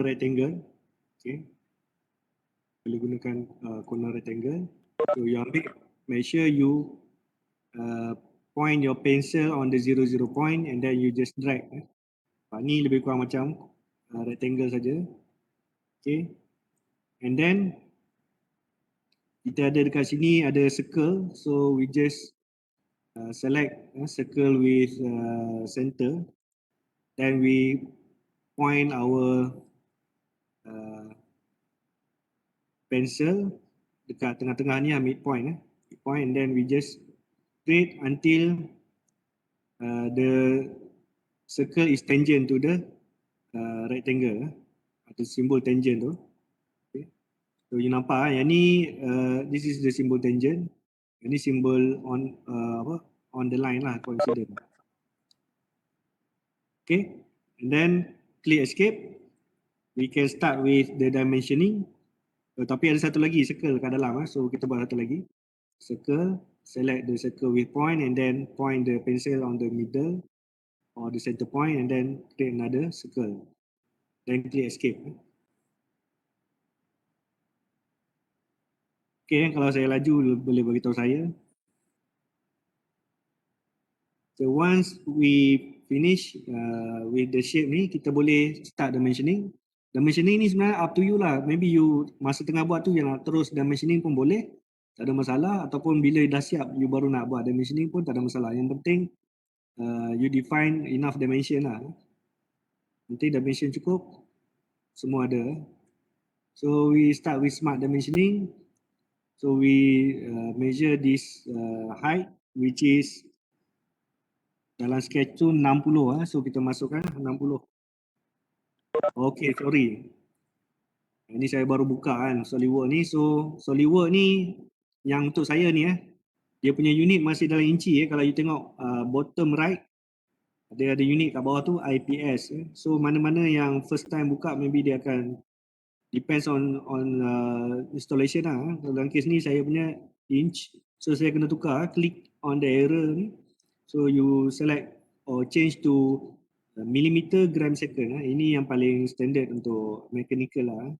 rectangle. Okay. Boleh gunakan corner rectangle. So you ambil, make sure you point your pencil on the 0, 0 point and then you just drag. Ni lebih kurang macam rectangle saja. Okay. And then kita ada dekat sini ada circle. So we just select circle with center. Then we point our pencil dekat tengah-tengah ni, midpoint. Midpoint, and then we just straight until the circle is tangent to the rectangle, atau simbol tangent tu. Okay. So you nampak yang ni, this is the symbol tangent. Ini simbol on on the line lah, coincident. Okay, and then click escape. We can start with the dimensioning. Tapi ada satu lagi circle kat dalam, so kita buat satu lagi. Circle, select the circle with point and then point the pencil on the middle or the center point and then create another circle. Then click escape. Okay, kalau saya laju boleh beritahu saya. So once we finish with the shape ni, kita boleh start dimensioning. Dimensioning ni sebenarnya up to you lah. Maybe you masa tengah buat tu yang nak terus dimensioning pun boleh, tak ada masalah. Ataupun bila dah siap you baru nak buat dimensioning pun tak ada masalah. Yang penting you define enough dimension lah. Nanti dimension cukup, semua ada. So we start with smart dimensioning. So we measure this height, which is dalam sketch tu 60. So kita masukkan 60. Okay, sorry. Ini saya baru buka kan SolidWorks ni. So SolidWorks ni yang untuk saya ni dia punya unit masih dalam inci. Kalau you tengok bottom right, dia ada unit kat bawah tu IPS. So mana-mana yang first time buka, maybe dia akan depends on installation lah. Dalam kes ni saya punya inch, so saya kena tukar, click on the error ni. So you select or change to millimeter gram second. Ini yang paling standard untuk mechanical lah.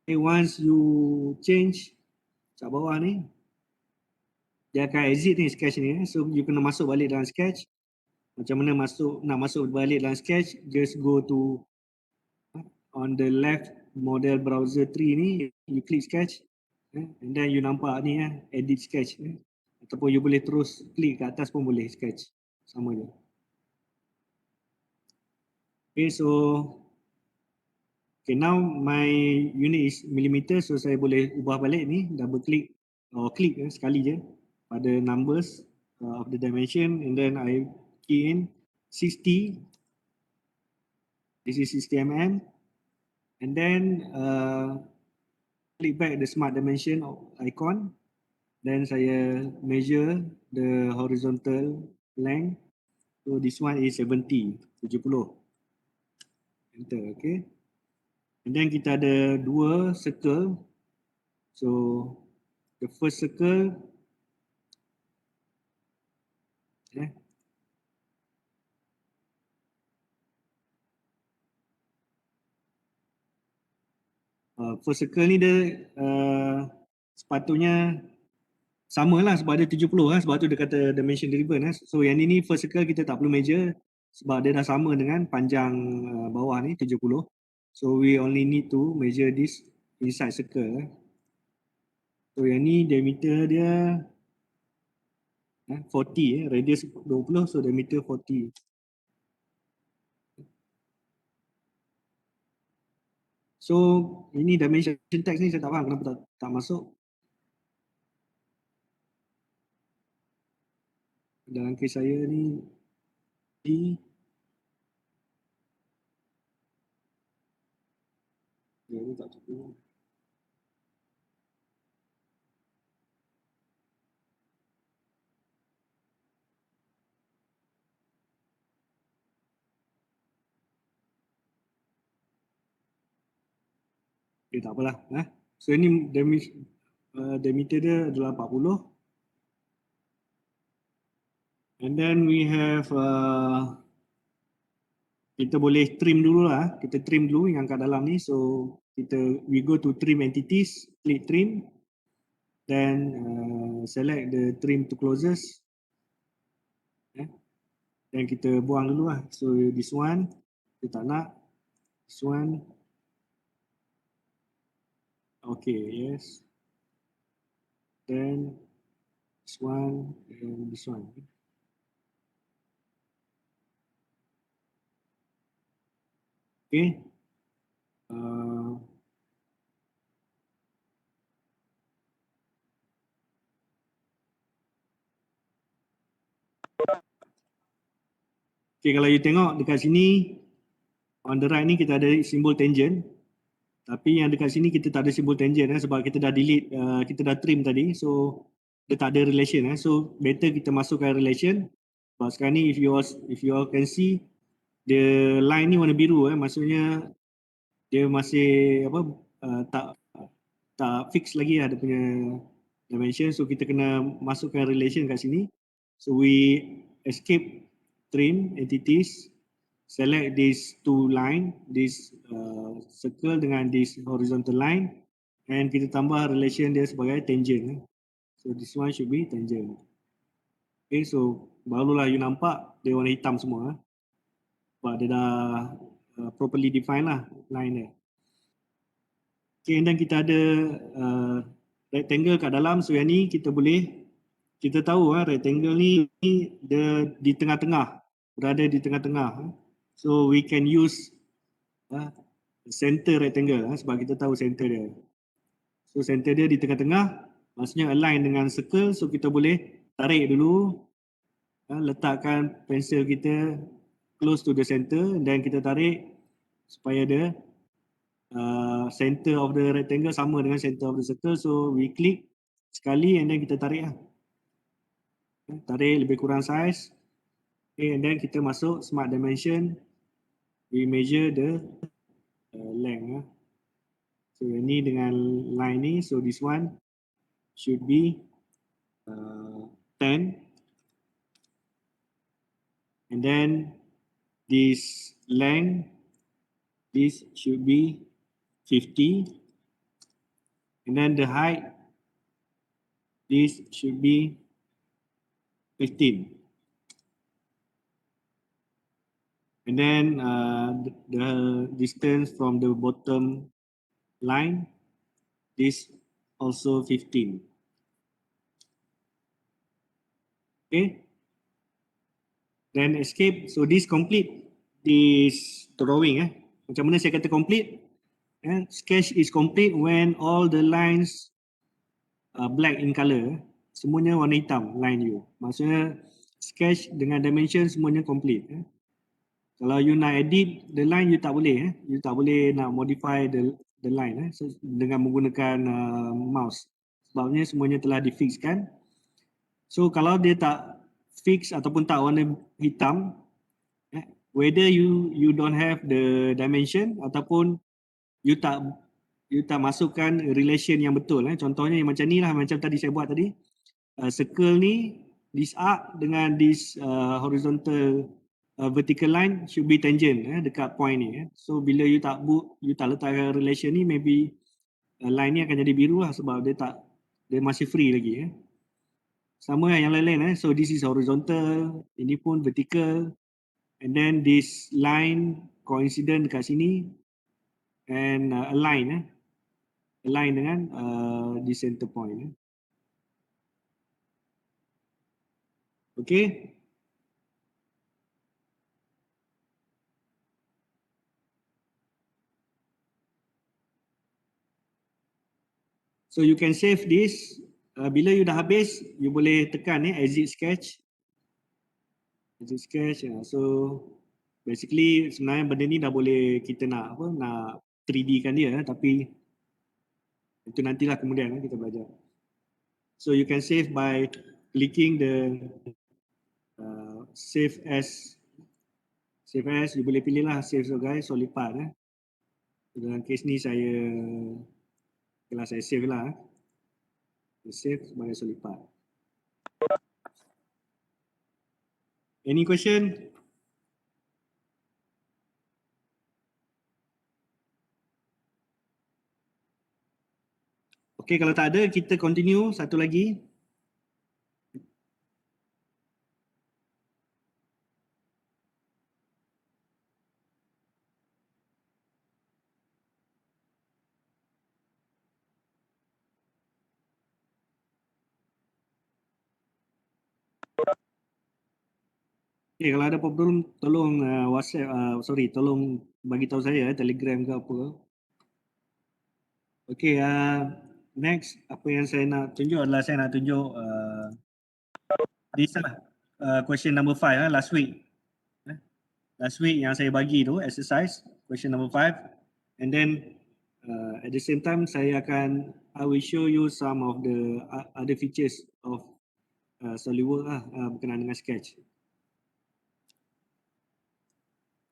Okay, once you change kat bawah ni, dia akan exit ni sketch ni. So you kena masuk balik dalam sketch. Macam mana nak masuk balik dalam sketch, just go to on the left model browser tree ni, you click sketch and then you nampak ni edit sketch ataupun you boleh terus klik kat atas pun boleh sketch, sama je. Okay, so okay, now my unit is millimeter, so saya boleh ubah balik ni, double click or click sekali je pada numbers of the dimension and then I key in 60. This is 60 mm. And then click back the smart dimension icon. Then saya measure the horizontal length. So this one is 70. Enter, okay. And then kita ada dua circle. So the first circle, first circle ni dia sepatutnya sama lah sebab dia 70 sebab tu dia kata dimension driven. So yang ni first circle kita tak perlu measure sebab dia dah sama dengan panjang bawah ni 70. So we only need to measure this inside circle. So yang ni diameter dia 40, radius 20, so diameter 40. So ini dimension text ni saya tak faham kenapa tak masuk. Dalam kes saya ni ni tak cukup. Okay, tak apalah. So ini diameter dia adalah 40. And then we have kita boleh trim dulu lah. Kita trim dulu yang kat dalam ni. So we go to trim entities, klik trim, then select the trim to closest. Dan kita buang dulu lah. So this one kita tak nak. This one. Okay, yes. Then this one and this one. Okay. Okay, kalau you tengok dekat sini, on the right ni kita ada simbol tangent. Tapi yang dekat sini kita tak ada simbol tangent sebab kita dah delete, kita dah trim tadi. So dia tak ada relation. So better kita masukkan relation. Sebab sekarang ni if you all can see, the line ni warna biru. Maksudnya dia masih tak fix lagi ada punya dimension. So kita kena masukkan relation kat sini. So we escape trim entities, select these two line, this circle dengan this horizontal line, and kita tambah relation dia sebagai tangent. So this one should be tangent. Okay, so barulah you nampak dia warna hitam semua. Sebab dia dah properly define lah line dia. Okay, dan kita ada rectangle kat dalam. So yang ni kita tahu rectangle ni dia di tengah-tengah, berada di tengah-tengah. So we can use center rectangle sebab kita tahu center dia. So center dia di tengah-tengah, maksudnya align dengan circle. So kita boleh tarik dulu, letakkan pensel kita close to the center, dan kita tarik supaya dia center of the rectangle sama dengan center of the circle. So we click sekali and then kita tarik lah. Tarik lebih kurang size. Okay, and then kita masuk smart dimension. We measure the length. So ini dengan line ni. So this one should be 10. And then this length, this should be 50. And then the height, this should be 15. And then the distance from the bottom line, this also 15. Okay. Then escape. So this complete this drawing. Macam mana saya kata complete? Sketch is complete when all the lines are black in color. Semuanya warna hitam line you. Maksudnya sketch dengan dimension semuanya complete. Kalau you nak edit the line, you tak boleh. You tak boleh nak modify the line so, dengan menggunakan mouse. Sebabnya semuanya telah difixkan. So kalau dia tak fix ataupun tak warna hitam, whether you don't have the dimension ataupun you tak masukkan relation yang betul. Contohnya yang macam ni lah, macam tadi saya buat tadi. Circle ni, this arc dengan this horizontal vertical line should be tangent dekat point ni. So bila you tak letakkan relation ni, maybe line ni akan jadi biru lah sebab dia masih free lagi. Sama yang lain-lain. So this is horizontal, ini pun vertical, and then this line coincident dekat sini and align dengan the center point. Okay. So you can save this. Bila you dah habis, you boleh tekan exit sketch. Exit sketch. So basically sebenarnya benda ni dah boleh kita nak 3D kan dia, tapi itu nantilah kemudian kita belajar. So you can save by clicking the save as. Save as, you boleh pilih lah save sebagai solid part. Dalam case ni saya save lah. Save sebagai solid part. Any question? Okay, kalau tak ada kita continue satu lagi. Okay, kalau ada problem tolong WhatsApp, tolong bagi tahu saya Telegram ke apa. Okay, next apa yang saya nak tunjuk adalah saya nak tunjuk this question number 5 last week. Last week yang saya bagi tu exercise question number 5, and then at the same time I will show you some of the other features of SolidWorks berkenaan dengan sketch.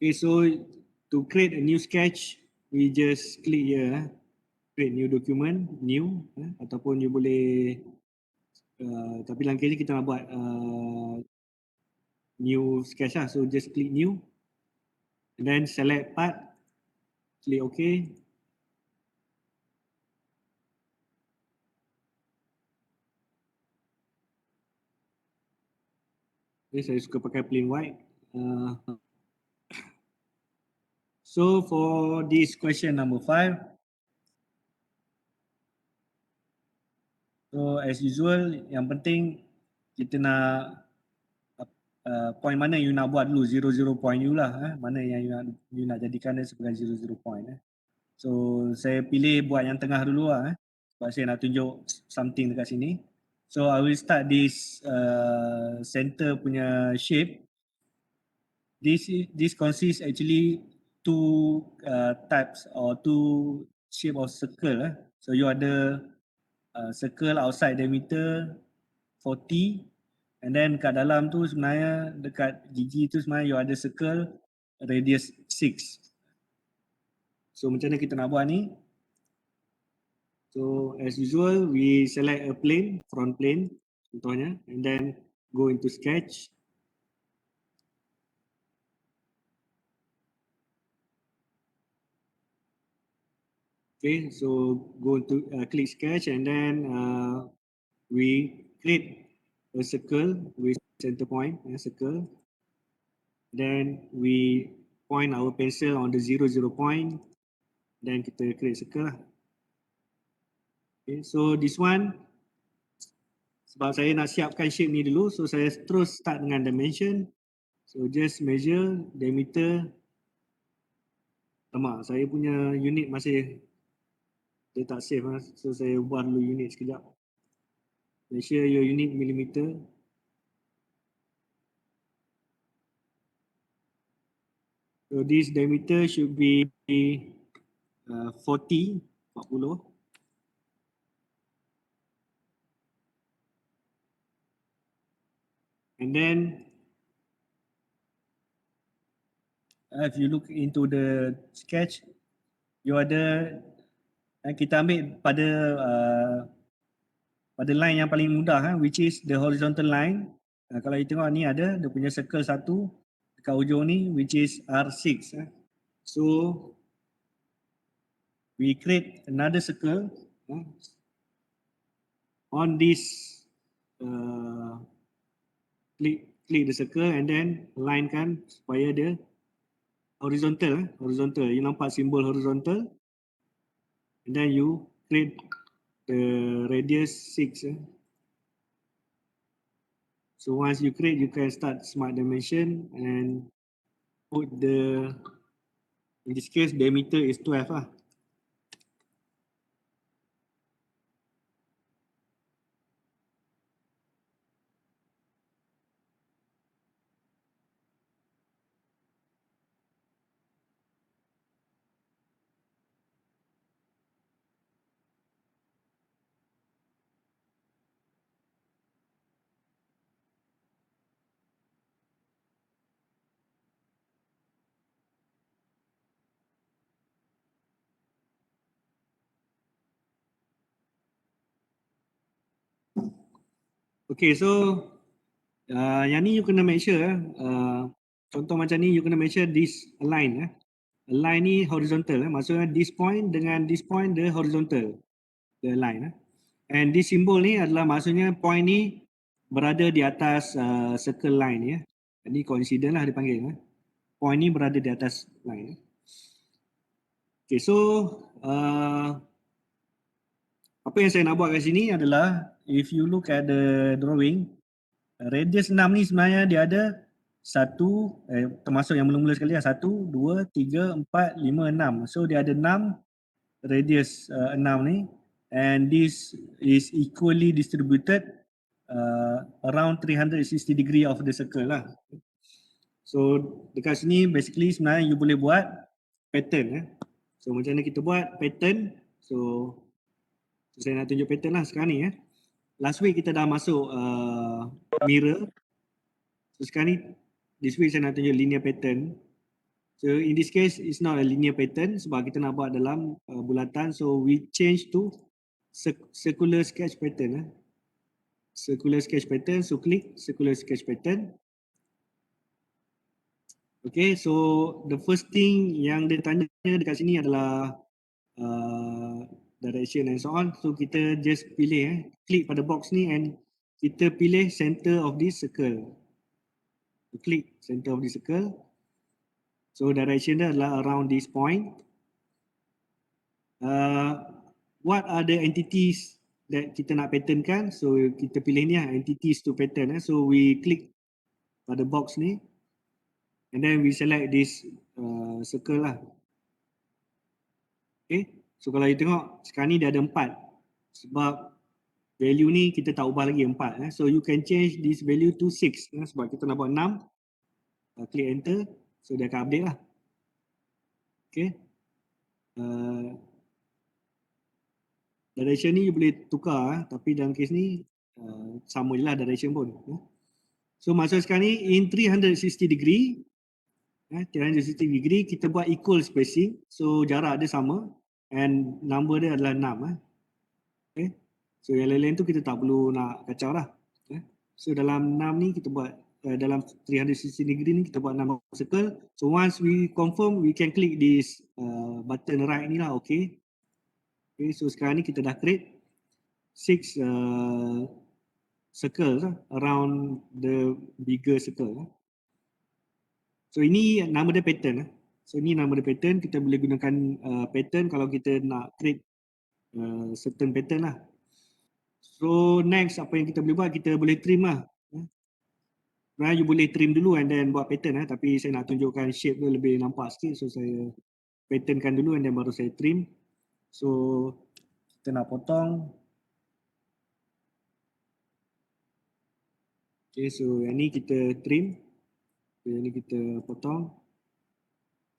Okay, so to create a new sketch, we just click here, create new document, new, ataupun you boleh, tapi langkah ni kita nak buat new sketch lah. So just click new, and then select part, click OK. Okay, saya suka pakai plain white. So for this question number 5, so as usual, yang penting kita nak point mana you nak buat dulu, 0 point you lah, mana yang you nak jadikan dia sebagai 0 point. So saya pilih buat yang tengah dulu lah, sebab saya nak tunjuk something dekat sini. So I will start this center punya shape. This consists actually two types or two shape of circle. So you ada circle outside diameter 40, and then kat dalam tu sebenarnya dekat gigi tu sebenarnya you ada circle radius 6. So macam mana kita nak buat ni? So as usual, we select a plane, front plane contohnya, and then go into sketch. Okay, so go to click sketch, and then we create a circle with center point, a circle. Then we point our pencil on the 0 point. Then kita create circle lah. Okay, so this one, sebab saya nak siapkan shape ni dulu, so saya terus start dengan dimension. So just measure diameter. Lama, saya punya unit masih dia tak save lah. So saya ubah dulu unit sekejap. Make sure your unit millimeter. So this diameter should be 40. And then if you look into the sketch, you ada, kita ambil pada line yang paling mudah, which is the horizontal line. Kalau you tengok ni ada dia punya circle satu dekat ujung ni, which is R6. So we create another circle on this, click the circle and then align kan supaya dia horizontal. You nampak simbol horizontal, and then you create the radius 6. So once you create, you can start smart dimension and put the, in this case diameter is 12 lah. Okay, so yang ni you kena make sure contoh macam ni you kena make sure this align align ni horizontal, maksudnya this point dengan this point dia horizontal. the line. And this symbol ni adalah maksudnya point ni berada di atas circle line ya. Ini coincident lah dipanggil. Point ni berada di atas line. Okay, so apa yang saya nak buat kat sini adalah if you look at the drawing, radius 6 ni sebenarnya dia ada termasuk yang mula-mula sekali lah, 1, 2, 3, 4, 5, 6. So dia ada 6 radius 6 ni, and this is equally distributed around 360 degree of the circle lah. So dekat sini basically sebenarnya you boleh buat pattern. So macam mana kita buat pattern. So saya nak tunjuk pattern lah sekarang ni. Last week kita dah masuk mirror. So sekarang ni this week saya nak tunjuk linear pattern. So in this case it's not a linear pattern sebab kita nak buat dalam bulatan. So we change to circular sketch pattern. Circular sketch pattern. So click circular sketch pattern. Okay, so the first thing yang dia tanya dekat sini adalah direction and so on. So kita just pilih klik pada box ni and kita pilih center of this circle. Klik center of this circle. So direction dia adalah around this point. What are the entities that kita nak patternkan? So kita pilih ni entities to pattern. So we click pada box ni and then we select this circle lah. Okay. So kalau you tengok sekarang ni dia ada 4 sebab value ni kita tak ubah lagi 4. So you can change this value to 6 sebab kita nak buat 6. Klik enter. So dia akan update lah. Okay. Direction ni you boleh tukar tapi dalam case ni sama je lah direction pun. So maksud sekarang ni in 360 degree 360 degree kita buat equal spacing. So jarak dia sama and number dia adalah 6. Okay. So yang lain-lain tu kita tak perlu nak kacau lah. So dalam 6 ni kita buat dalam 360 degree ni kita buat 6 circle. So once we confirm we can click this button right ni lah. Okay. Okay, so sekarang ni kita dah create 6 circles around the bigger circle. So ini nama dia pattern. So ini nama dia pattern. Kita boleh gunakan pattern kalau kita nak create certain pattern lah. So next apa yang kita boleh buat, kita boleh trim lah. Sebenarnya you boleh trim dulu and then buat pattern tapi saya nak tunjukkan shape dia lebih nampak sikit. So saya patternkan dulu and then baru saya trim. So kita nak potong. Okay, so yang ni kita trim. So yang ni kita potong.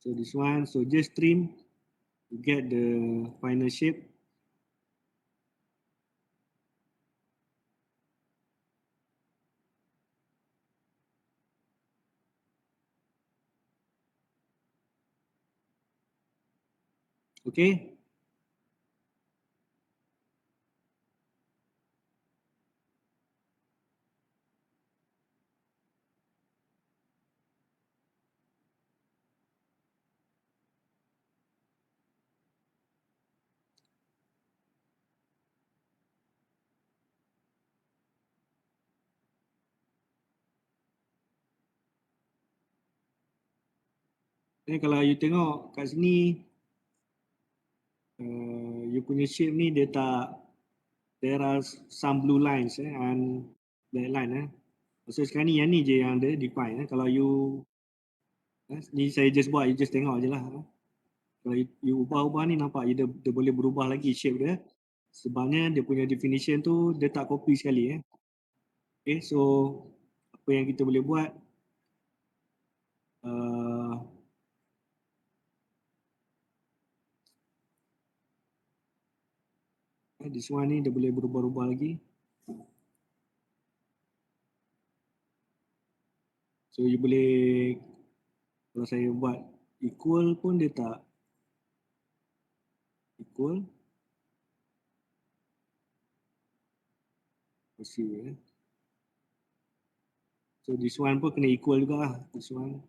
So this one, so just trim to get the final shape. Okay. Kalau you tengok kat sini you punya shape ni dia tak, there are some blue lines and black line. So sekarang ni yang ni je yang dia define. Kalau you ni saya just buat, you just tengok je lah. Kalau you ubah-ubah ni nampak dia boleh berubah lagi shape dia. Sebabnya dia punya definition tu dia tak copy sekali. Okay, so apa yang kita boleh buat, this one ni dia boleh berubah-ubah lagi. So you boleh, kalau saya buat equal pun dia tak equal. See, so this one pun kena equal juga lah. This one.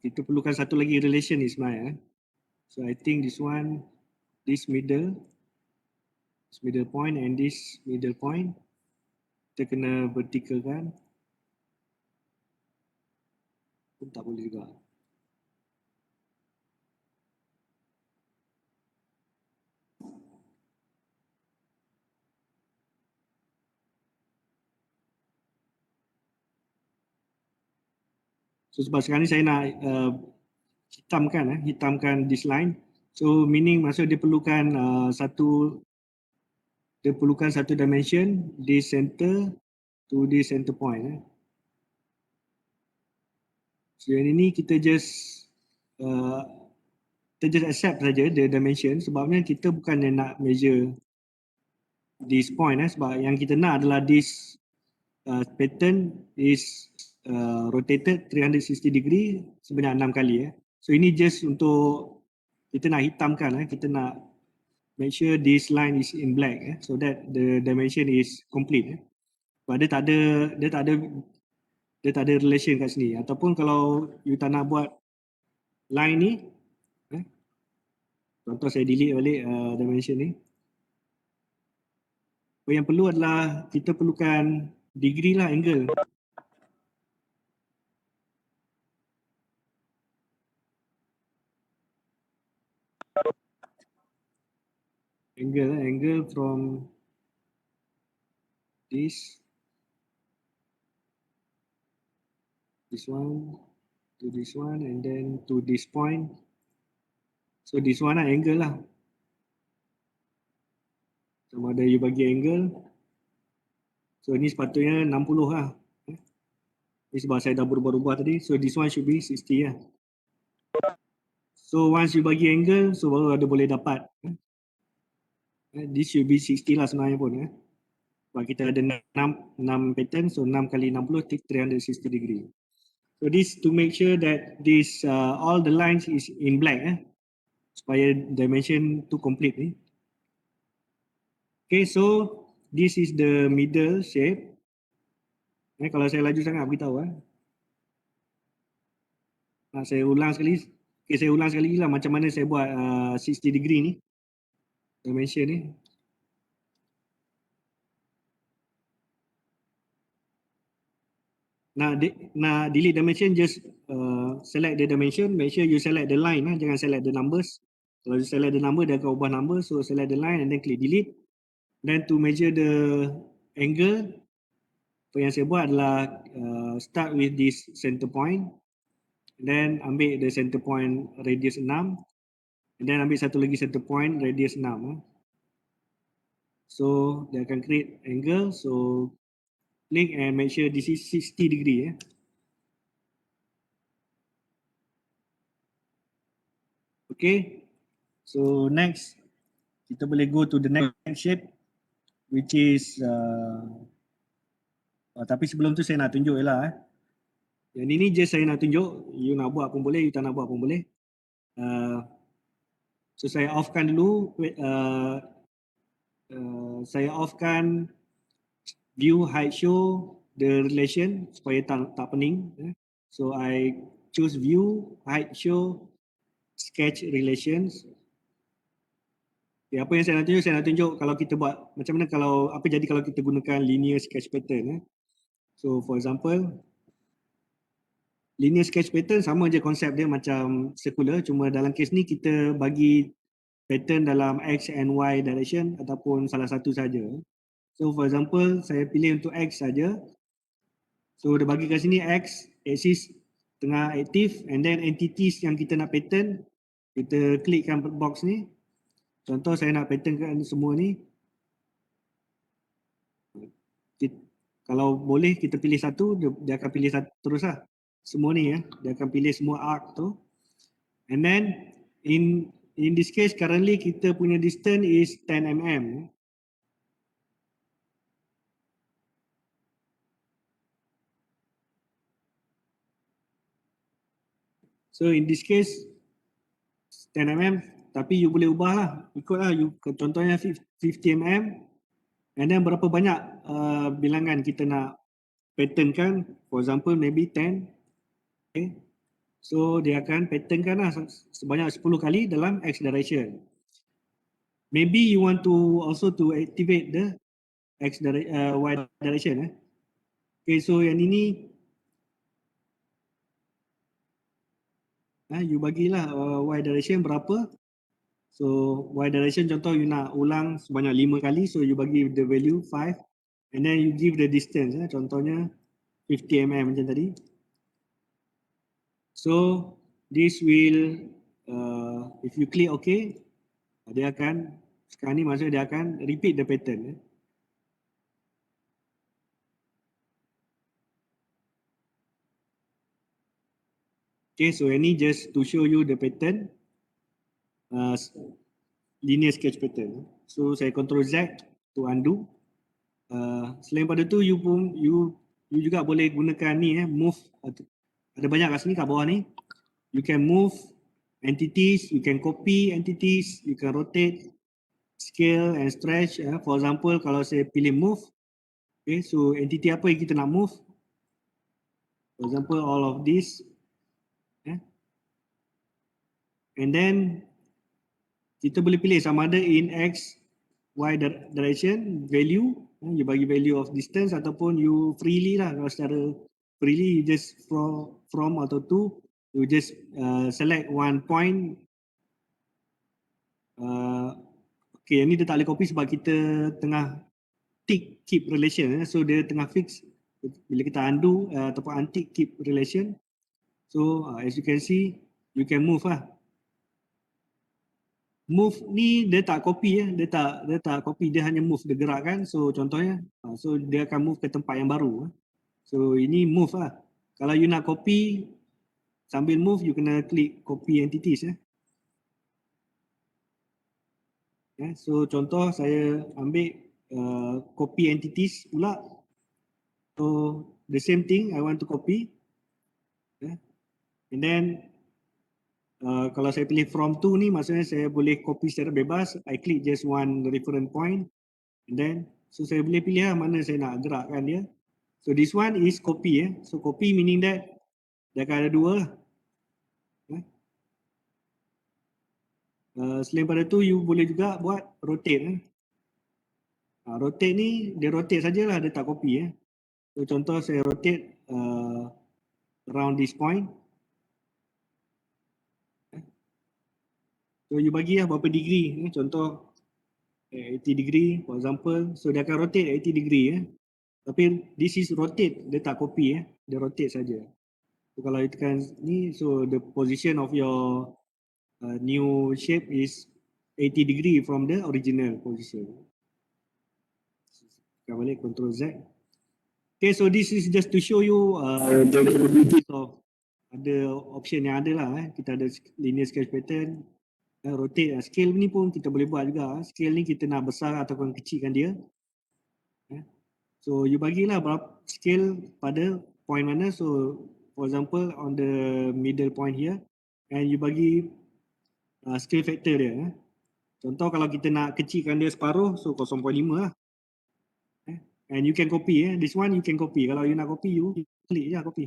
Kita perlukan satu lagi relation ni sebenarnya. So I think this one, this middle point and this middle point, kita kena verticalkan. Pun tak boleh juga. So sebab sekarang ni saya nak hitamkan this line. So meaning maksud dia perlukan satu dimension this center to this center point. So yang ini kita just accept saja the dimension sebabnya kita bukannya nak measure this point sebab yang kita nak adalah this pattern is rotated 360 degree sebanyak 6 kali. So ini just untuk kita nak hitamkan, kita nak make sure this line is in black so that the dimension is complete. Sebab dia tak ada relation kat sini. Ataupun kalau you tak nak buat line ni, contoh saya delete balik dimension ni. Yang perlu adalah kita perlukan degree lah, angle. Angle from this one to this one and then to this point. So this one lah angle lah. Sama ada you bagi angle. So ni sepatutnya 60 lah. Ni sebab saya dah berubah-ubah tadi. So this one should be 60 lah. So once you bagi angle, so baru ada boleh dapat. This should be 60 lah sebenarnya pun. Sebab kita ada 6 pattern, so 6 kali 60, 360 degree. So this to make sure that this all the lines is in black. Supaya dimension tu complete ni. Okay, so this is the middle shape. Kalau saya laju sangat beritahu. Nak saya ulang sekali. Okay, saya ulang sekali lah macam mana saya buat 60 degree ni. Dimension ni. Nak delete dimension, just select the dimension. Make sure you select the line. Jangan select the numbers. Kalau you select the number, dia akan ubah number. So select the line and then click delete. Then to measure the angle, apa yang saya buat adalah start with this center point. Then ambil the center point radius 6. And then ambil satu lagi center point radius 6. So dia akan create angle. So click and make sure this is 60 degree. Okay. So next, kita boleh go to the next shape, which is tapi sebelum tu saya nak tunjuk lah. Yang ini just saya nak tunjuk. You nak buat pun boleh, you tak nak buat pun boleh. So saya offkan dulu. Saya offkan view height show the relation supaya tak pening. So I choose view height show sketch relations. Okay, apa yang saya nak tunjuk kalau kita buat macam mana apa jadi kalau kita gunakan linear sketch pattern. So for example, linear sketch pattern sama je konsep dia macam circular, cuma dalam kes ni kita bagi pattern dalam X and Y direction ataupun salah satu saja. So for example, saya pilih untuk X saja. So dia bagi kat sini X, axis tengah aktif, and then entities yang kita nak pattern, kita klikkan box ni. Contoh saya nak patternkan semua ni. Kalau boleh kita pilih satu, dia akan pilih satu terus lah. Semua ni dia akan pilih semua arc tu. And then in this case currently kita punya distance is 10 mm. So in this case 10 mm, tapi you boleh ubah lah, ikutlah you, contohnya 50 mm, and then berapa banyak bilangan kita nak pattern kan, for example maybe 10. Okay. So dia akan patternkan lah sebanyak 10 kali dalam X direction. Maybe you want to also to activate the Y direction. Okay, so yang ini you bagilah Y direction berapa. So Y direction contoh you nak ulang sebanyak 5 kali, so you bagi the value 5 and then you give the distance, contohnya 50 mm macam tadi. So this will if you click OK, dia akan sekarang ni maksudnya dia akan repeat the pattern. Okay, so ini just to show you the pattern, linear sketch pattern. So saya Ctrl Z to undo. Selain pada tu you juga boleh gunakan ni move. Ada banyak kat sini kat bawah ni. You can move entities, you can copy entities, you can rotate, scale and stretch. For example, kalau saya pilih move, okay, so entity apa yang kita nak move? For example, all of this. And then kita boleh pilih sama ada in X, Y direction, value, you bagi value of distance ataupun you freely lah. Kalau secara freely, you just from atau to, you just select one point. Okay, yang ni dia tak boleh copy sebab kita tengah tick keep relation. So dia tengah fix. Bila kita undo ataupun untick keep relation. So as you can see, you can move lah. Move ni dia tak copy dia tak copy, dia hanya move, dia gerakkan. So contohnya, so dia akan move ke tempat yang baru. So ini move lah. Kalau you nak copy sambil move, you kena klik copy entities. So contoh saya ambil copy entities pula. So the same thing I want to copy. And then kalau saya pilih from to ni, maksudnya saya boleh copy secara bebas. I click just one reference point. And then, so saya boleh pilih lah mana saya nak gerakkan dia. So this one is copy. So copy meaning that dia akan ada dua. Selain pada tu, you boleh juga buat rotate. Rotate ni, dia rotate sajalah, dia tak copy. So contoh saya rotate around this point. So you bagi lah berapa degree. Contoh 80 degree for example. So dia akan rotate 80 degree. Tapi this is rotate, dia tak copy. Dia rotate saja. So kalau you tekan ni, so the position of your new shape is 80 degree from the original position. Tekan balik Ctrl Z. Okay, so this is just to show you the capabilities of ada option yang ada lah. Kita ada linear sketch pattern, rotate. Scale ni pun kita boleh buat juga. Scale ni kita nak besar ataupun kecilkan dia. So you bagilah berapa scale pada point mana. So for example on the middle point here, and you bagi scale factor dia. Contoh kalau kita nak kecilkan dia separuh, so 0.5 lah. And you can copy. This one you can copy. Kalau you nak copy, you klik je copy.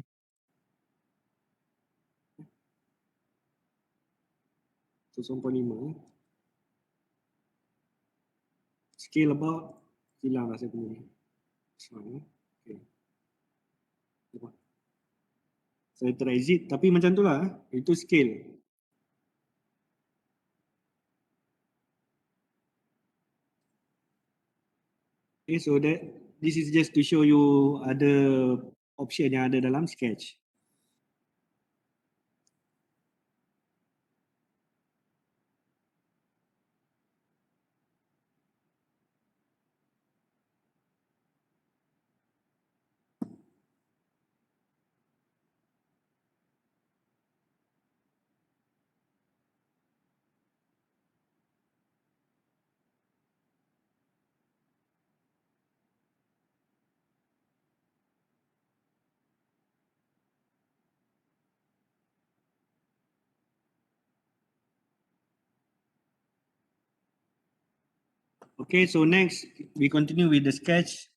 So 0.5. Scale about, hilang lah saya punya. Okay. Saya try exit, tapi macam tu lah. Itu scale. Okay, so this is just to show you ada option yang ada dalam sketch. Okay, so next we continue with the sketch.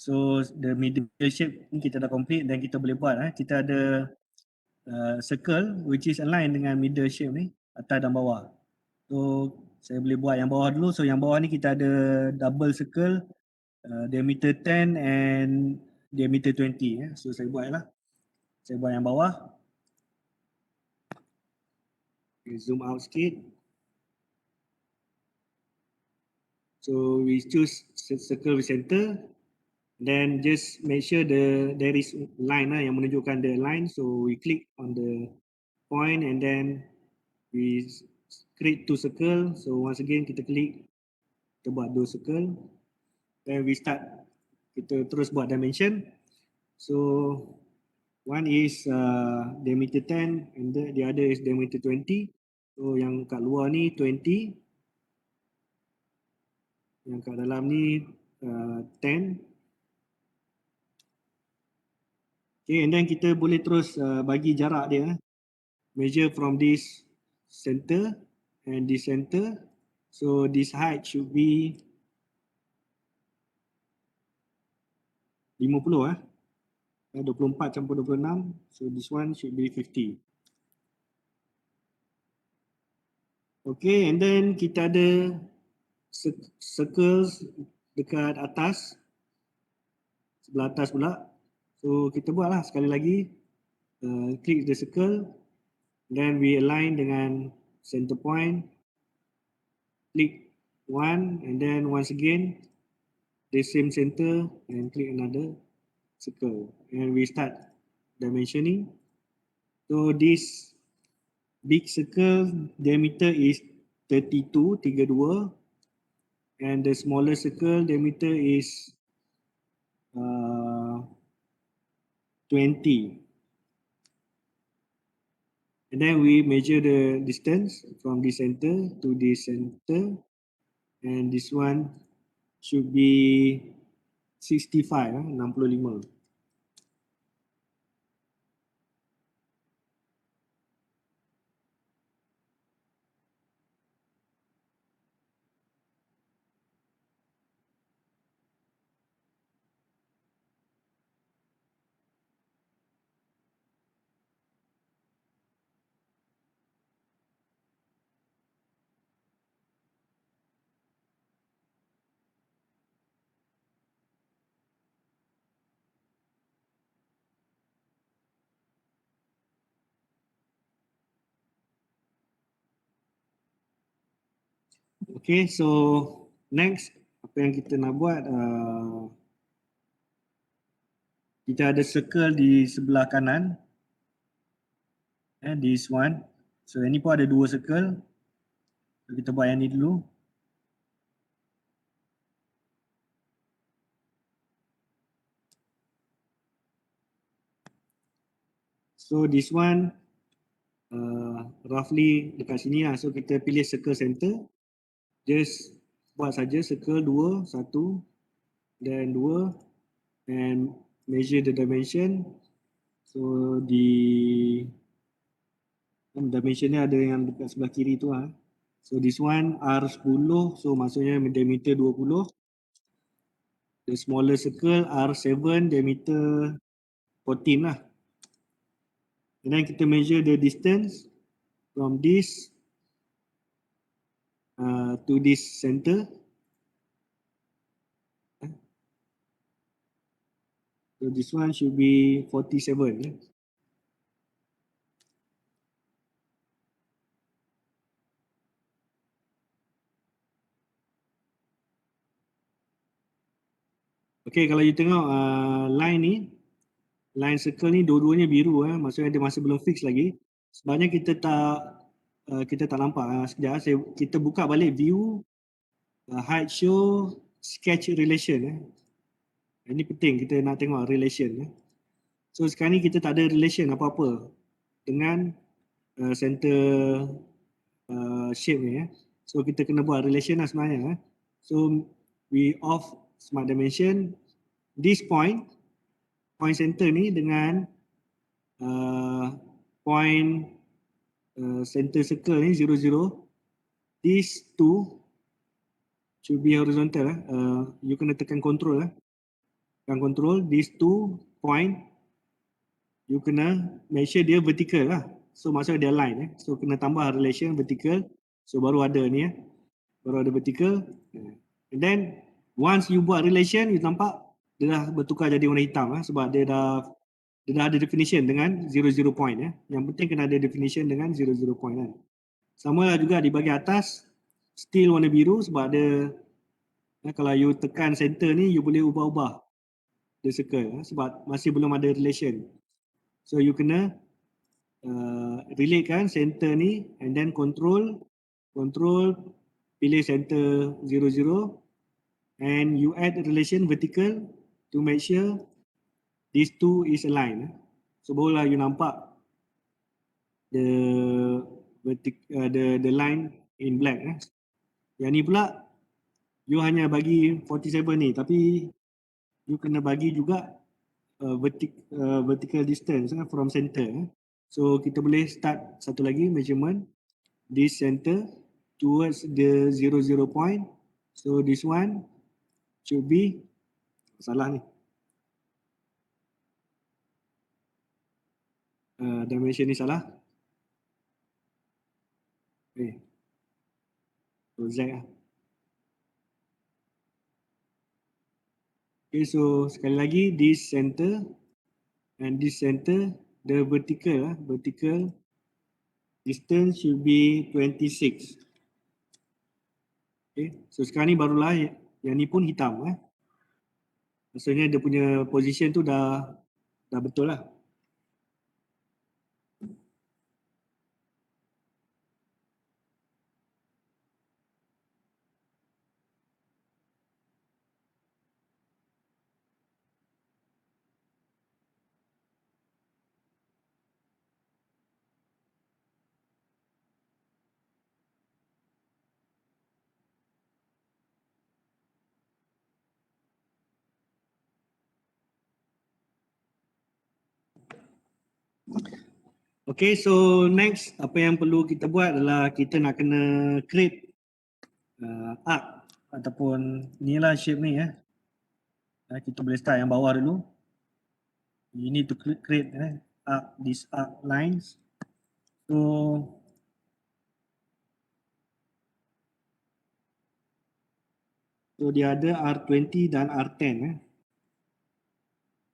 So the middle shape ni kita dah complete dan kita boleh buat. Kita ada circle which is align dengan middle shape ni, atas dan bawah. So saya boleh buat yang bawah dulu. So yang bawah ni kita ada double circle, diameter 10 and diameter 20. So saya buat lah. Saya buat yang bawah. Okay, zoom out sikit. So we choose circle center. Then just make sure there is line yang menunjukkan the line. So we click on the point and then we create 2 circle. So once again kita klik, kita buat 2 circle. Then we start, kita terus buat dimension. So one is diameter 10 and the other is diameter 20. So yang kat luar ni 20, yang kat dalam ni 10. Okay, and then kita boleh terus bagi jarak dia. Measure from this center and this center. So this height should be 50 24 campur 26. So this one should be 50. Okay, and then kita ada circles dekat atas, sebelah atas pula. So kita buatlah sekali lagi, click the circle, then we align dengan center point, click one, and then once again the same center and click another circle, and we start dimensioning. So this big circle diameter is 32, and the smaller circle diameter is 20. And then we measure the distance from this center to this center, and this one should be 65, 65. Okay, so next apa yang kita nak buat, kita ada circle di sebelah kanan, this one. So yang ni pun ada 2 circle. So, kita buat yang ni dulu. So this one roughly dekat sini lah. So kita pilih circle center. Just buat saja circle 2, 1, then 2, and measure the dimension. So di dimension ni ada yang dekat sebelah kiri tu lah. So this one R10, so maksudnya diameter 20. The smaller circle R7, diameter 14 lah. And then kita measure the distance from this to this center. So this one should be 47. Okay, kalau you tengok line ni, line circle ni dua-duanya biru, maksudnya dia masih belum fix lagi. Sebenarnya kita tak nampak. Sekejap, kita buka balik view, height show, sketch relation. Ini penting, kita nak tengok relation. So sekarang ni kita tak ada relation apa-apa dengan center shape ni. So kita kena buat relation lah sebenarnya. So we off smart dimension. This point center ni dengan point center circle ni 0, 0. These two should be horizontal. You kena tekan control. Yang control these 2 point, you kena make sure dia vertical lah. So maksudnya dia line So kena tambah relation vertical. So baru ada ni baru ada vertical. And then once you buat relation, you nampak dia dah bertukar jadi warna hitam sebab dia dah ada definition dengan 00 point Yang penting kena ada definition dengan 00 point kan. Sama lah juga di bahagian atas, still warna biru sebab ada kalau you tekan center ni, you boleh ubah-ubah the circle sebab masih belum ada relation. So you kena relate kan center ni and then control pilih center 00 and you add relation vertical to make sure these two is aligned. So barulah you nampak the line in black Yang ni pula you hanya bagi 47 ni tapi you kena bagi juga vertical distance from center. So kita boleh start satu lagi measurement this center towards the 00 point. So this one should be salah ni. Dimension ni salah. So Z lah. Okay, so sekali lagi this center and this center, the vertical distance should be 26. Okay, so sekarang ni barulah yang ni pun hitam Maksudnya dia punya position tu dah betul lah. Okay, so next apa yang perlu kita buat adalah kita nak kena create arc ataupun ni lah shape ni kita boleh start yang bawah dulu. You need to create arc, these arc lines. So dia ada R20 dan R10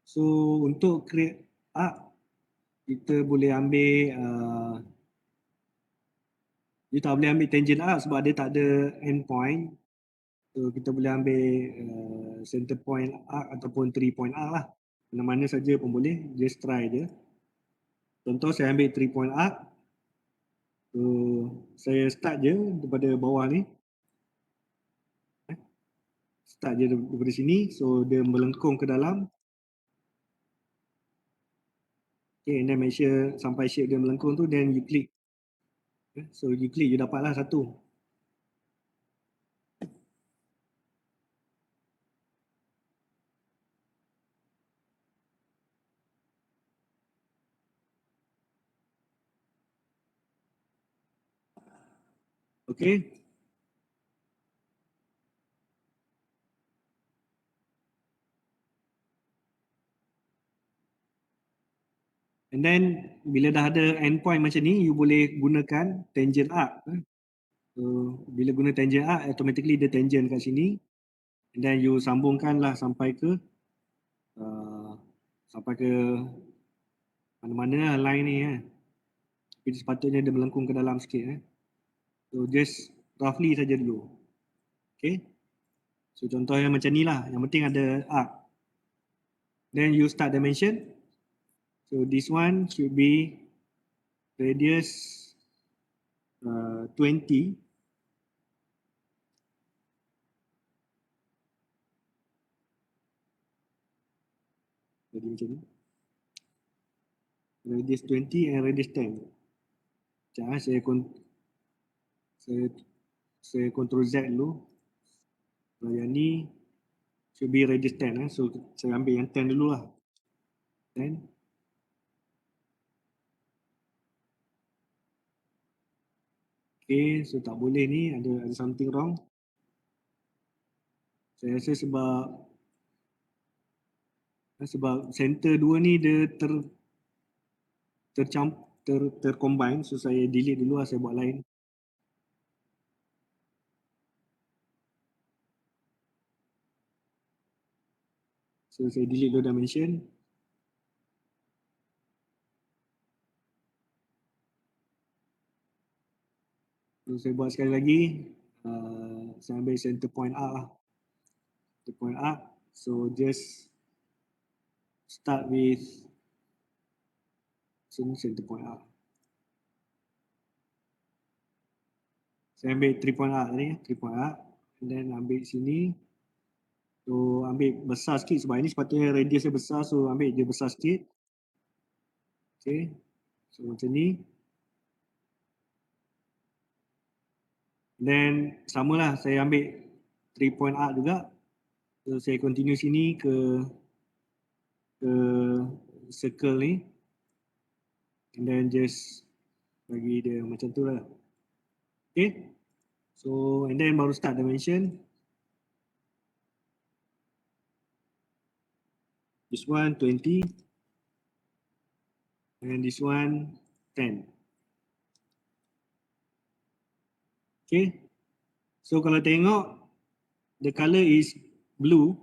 So untuk create arc kita boleh ambil dia tak boleh ambil tangent arc sebab dia tak ada end point. So kita boleh ambil center point arc ataupun 3 point arc lah. Mana-mana saja pun boleh, just try je. Contoh saya ambil 3 point arc. So saya start je daripada bawah ni. Start je daripada sini, so dia melengkung ke dalam. Okay, and then make sure sampai shape dia melengkung tu, then you click. So you click, you dapatlah satu. Okay. And then bila dah ada endpoint macam ni, you boleh gunakan tangent arc. So bila guna tangent arc, automatically dia tangent kat sini. And then you sambungkanlah sampai ke mana-mana lah line ni Jadi sepatutnya dia melengkung ke dalam sikit So just roughly saja dulu. Okay. So contohnya macam ni lah. Yang penting ada arc. Then you start dimension. So this one should be radius 20. Jadi macam ni. Radius 20 and radius 10. Sekejap saya control Z dulu. Yang ni should be radius 10 So saya ambil yang 10 dulu lah. 10. Okay, so tak boleh ni, ada something wrong. Saya rasa sebab Sebab center dua ni dia tercombine, so saya delete dulu lah, saya buat lain. So saya delete dulu dimension. So saya buat sekali lagi, saya ambil center point arc lah. Center point arc, so just start with center point arc. Saya ambil 3 point arc tadi, 3 point arc, and then ambil sini. So ambil besar sikit sebab ini sepatutnya radius dia besar, so ambil dia besar sikit. Okay, so macam ni. Then samalah, saya ambil 3 point arc juga. So saya continue sini ke circle ni, and then just bagi dia macam tu lah. Okay, so and then baru start dimension. This one 20, and this one 10. Okay, so kalau tengok the color is blue.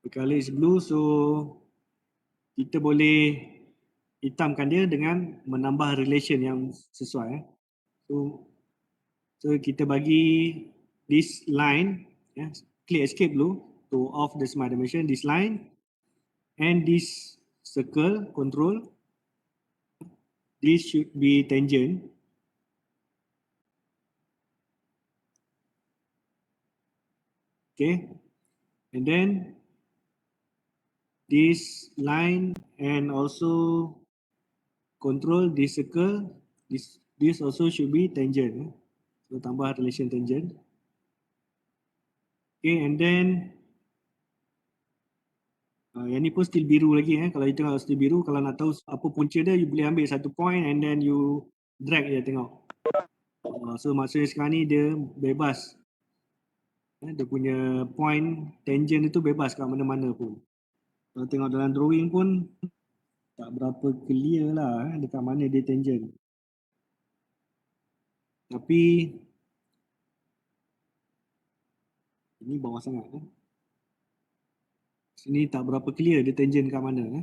The color is blue, so kita boleh hitamkan dia dengan menambah relation yang sesuai. So kita bagi this line, click escape dulu to off the smart dimension, this line and this circle control, this should be tangent. Okay, and then this line and also control this circle, this also should be tangent. So tambah relation tangent. Okay, and then yang ni pun still biru lagi. Kalau you tengok still biru, kalau nak tahu apa punca dia, you boleh ambil satu point and then you drag je tengok. So maksudnya sekarang ni dia bebas. Dia punya point tangent itu bebas kat mana-mana pun. Kalau tengok dalam drawing pun tak berapa clear lah dekat mana dia tangent. Tapi ini bawah sangat. Sini tak berapa clear dia tangent kat mana.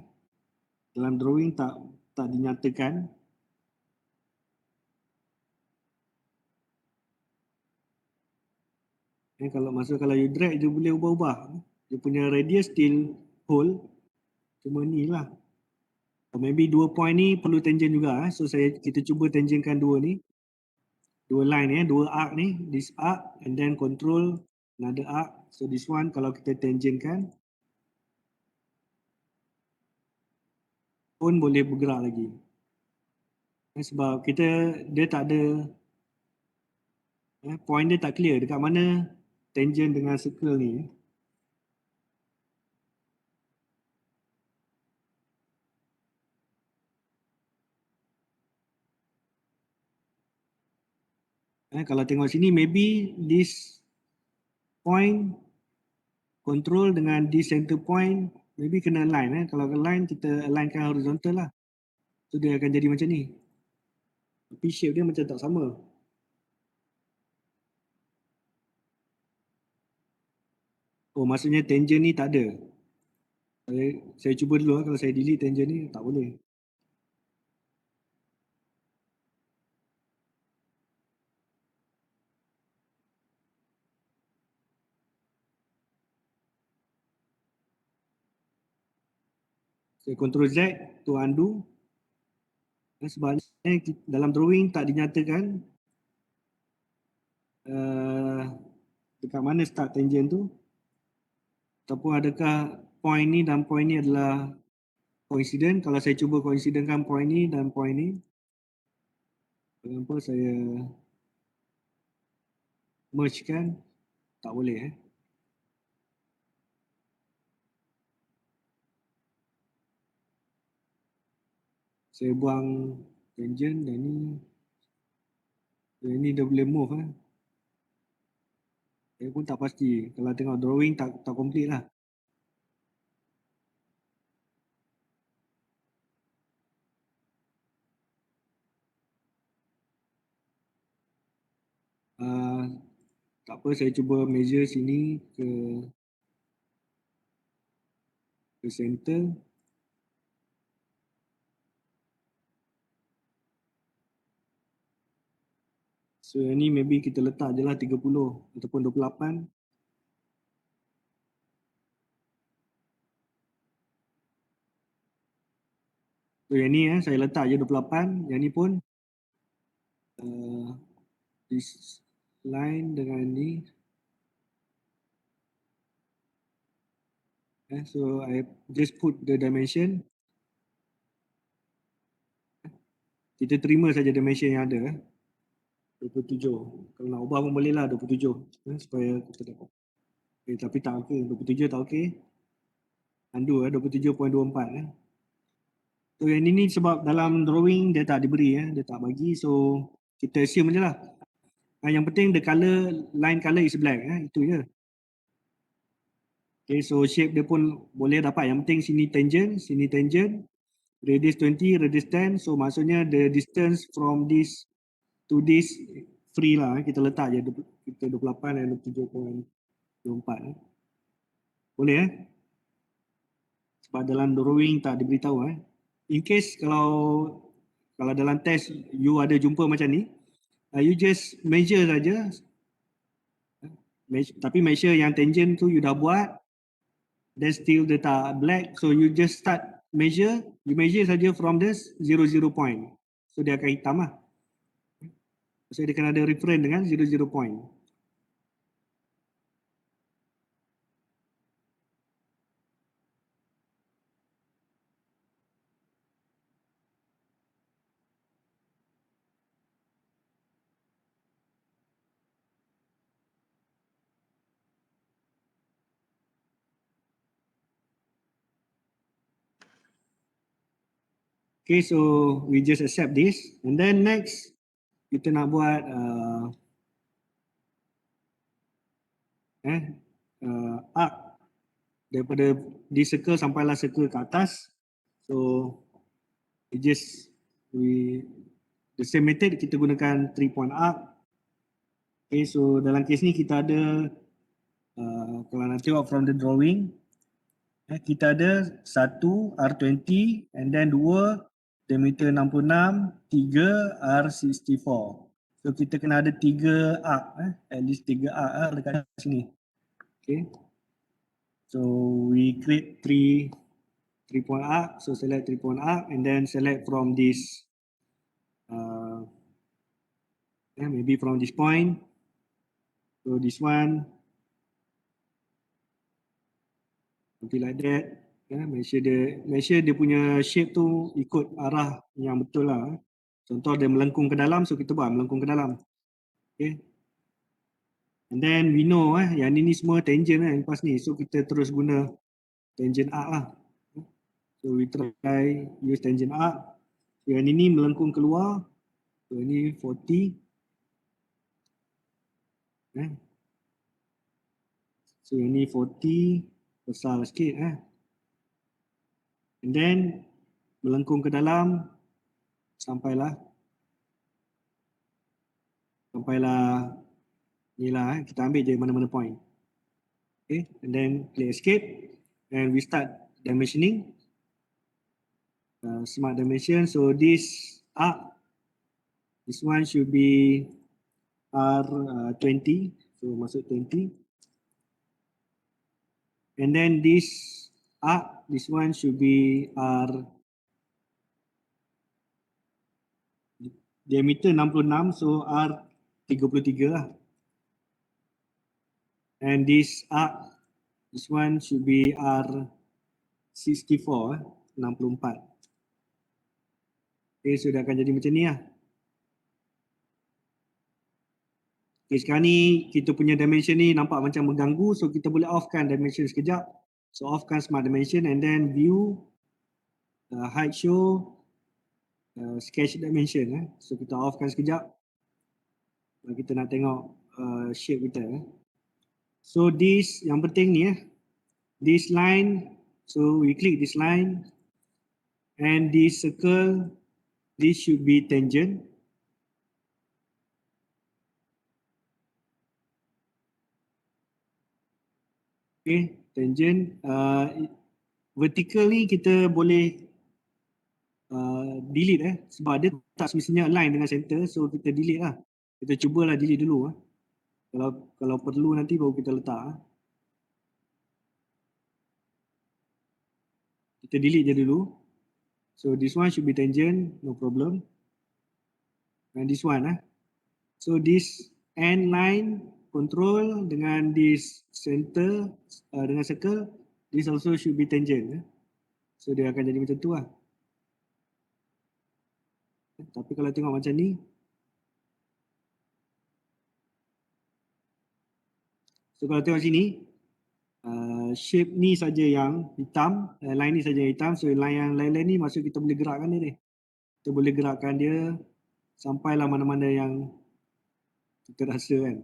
Dalam drawing tak dinyatakan. Kalau you drag dia boleh ubah-ubah. Dia punya radius still hold. Cuma ni lah. Maybe 2 point ni perlu tangent juga. So kita cuba tangentkan dua ni. Dua line dua arc ni. This arc and then control another arc. So this one kalau kita tangentkan pun boleh bergerak lagi. Sebab dia tak ada point dia tak clear dekat mana tangent dengan circle ni. Kalau tengok sini maybe this point control dengan this center point maybe kena align. Kalau align kita alignkan horizontal lah. So dia akan jadi macam ni. Tapi shape dia macam tak sama. Oh maksudnya tangent ni tak ada. Saya cuba dulu kalau saya delete tangent ni tak boleh. Saya Ctrl Z to undo. Sebab dalam drawing tak dinyatakan dekat mana start tangent tu. Ataupun adakah point ni dan point ni adalah coincident. Kalau saya cuba coincidentkan point ni dan point ni. Kenapa saya merge kan? Tak boleh Saya buang tangent dan ni dah boleh move Saya pun tak pasti. Kalau tengok drawing tak complete lah. Uh, tak apa, saya cuba measure sini ke center. So yang ni maybe kita letak je lah 30 ataupun 28. So yang ni saya letak je 28. Yang ni pun this line dengan ni. So I just put the dimension. Kita terima saja dimension yang ada. 27. Kalau nak ubah pun boleh lah 27. Supaya kita dapat. Tapi tak okey. 27 tak okey. Undo 27.24. So yang ini sebab dalam drawing dia tak diberi. Dia tak bagi. So kita assume je lah. Yang penting the color, line color is black. Itu je. Okay, so shape dia pun boleh dapat. Yang penting sini tangent. Radius 20, radius 10. So maksudnya the distance from this to this free lah. Kita letak je kita 28 dan 27.24. Boleh Sebab dalam drawing tak diberitahu. In case kalau dalam test you ada jumpa macam ni, you just measure saja. Tapi measure yang tangent tu you dah buat, then still dia tak black, so you just start measure, you measure saja from this 00 point. So dia akan hitam lah. So dia kena ada reference dengan 00 point. Okay, so we just accept this. And then next, kita nak buat arc daripada di circle sampailah circle ke atas. So the same method, kita gunakan 3-point arc. Okay, so dalam case ni kita ada kalau nak tengok from the drawing, kita ada 1 R20 and then 2 diameter 66, 3 R64. So kita kena ada 3 arc, at least 3 arc dekat sini. Okay. So we create 3-point arc. So select 3-point arc and then select from this maybe from this point. So this one, something like that. Measure dia punya shape tu ikut arah yang betul lah. Contoh dia melengkung ke dalam, so kita buat melengkung ke dalam. Okay. And then we know yang ni semua tangent lepas ni. So kita terus guna tangent arc lah. So we try use tangent arc. So yang ini melengkung keluar. So ini 40. So ini 40 besar sikit. And then melengkung ke dalam sampailah ni lah, kita ambil je mana-mana point. Okay, and then click escape and we start dimensioning. Smart dimension. So this arc, this one should be R20. So masuk 20. And then this arc, this one should be R diameter 66, so R33 lah. And this arc, this one should be R64, 64. Okay, so dia akan jadi macam ni lah. Okay, sekarang ni kita punya dimension ni nampak macam mengganggu, so kita boleh offkan dimension sekejap. So offkan smart dimension and then view, height show, sketch dimension. So kita offkan sekejap. Kita nak tengok shape kita. So this yang penting ni this line, so we click this line and this circle, this should be tangent. Okay, tangent. Vertical ni kita boleh delete sebab dia tak semestinya align dengan center, so kita delete lah. Kita cubalah delete dulu. Kalau perlu nanti baru kita letak. Kita delete je dulu. So this one should be tangent, no problem. And this one so this end line control dengan this center dengan circle, this also should be tangent. So dia akan jadi macam tu lah. Tapi kalau tengok macam ni, so kalau tengok sini, shape ni saja yang hitam, line ni saja yang hitam. So line yang lain-lain ni maksud kita boleh gerakkan dia ni. Kita boleh gerakkan dia sampailah mana-mana yang kita rasa kan.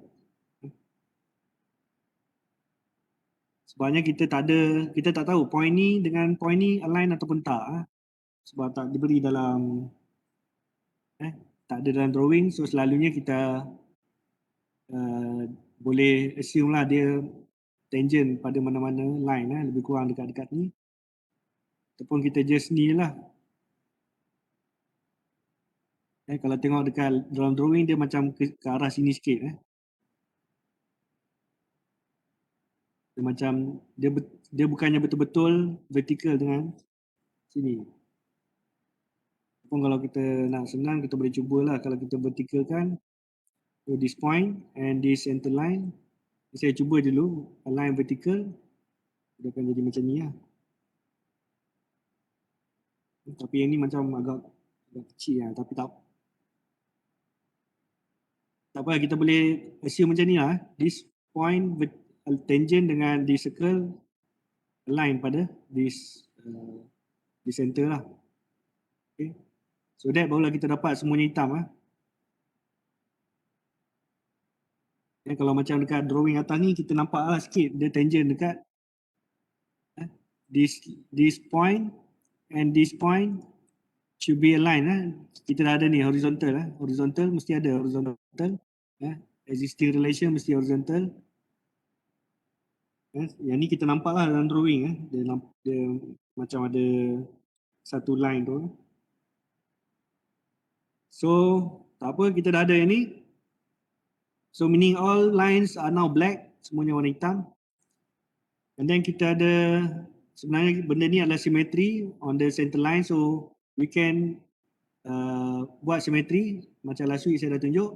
Sebabnya kita tak tahu point ni dengan point ni align ataupun tak. Sebab tak diberi dalam tak ada dalam drawing, so selalunya kita boleh assume lah dia tangent pada mana-mana line lebih kurang dekat-dekat ni. Ataupun kita just ni lah. Kalau tengok dekat dalam drawing dia macam ke arah sini sikit. Dia macam dia bukannya betul-betul vertical dengan sini. Pun kalau kita nak senang kita boleh cubalah kalau kita verticalkan to this point and this center line. Saya cuba dulu align vertical, dia akan jadi macam ni lah. Tapi yang ni macam agak kecil lah, tapi tak apa, kita boleh assume macam ni lah. This point tangent dengan this circle align pada this center lah. Okay. So that barulah kita dapat semuanya hitam lah. Kalau macam dekat drawing atas ni kita nampak lah sikit dia tangent dekat this point and this point should be aligned. Kita dah ada ni horizontal horizontal mesti ada horizontal. Existing relation mesti horizontal. Yang ni kita nampak lah dalam drawing dia macam ada satu line tu. So tak apa, kita dah ada yang ni. So meaning all lines are now black, semuanya warna hitam. And then kita ada, sebenarnya benda ni adalah symmetry on the center line, so we can buat symmetry macam last week saya dah tunjuk.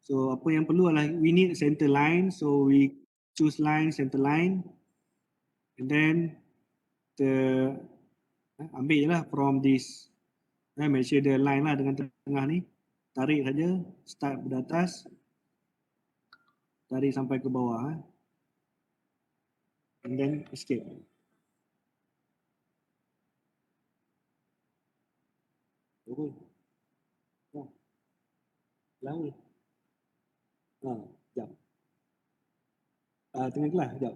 So apa yang perlu adalah we need center line, so we choose line, center line. And then kita ambil je lah from this, make sure the line lah dengan tengah ni. Tarik saja, start dari atas, tarik sampai ke bawah. And then escape. Lalu. Sekejap. Tengah kelas, sekejap.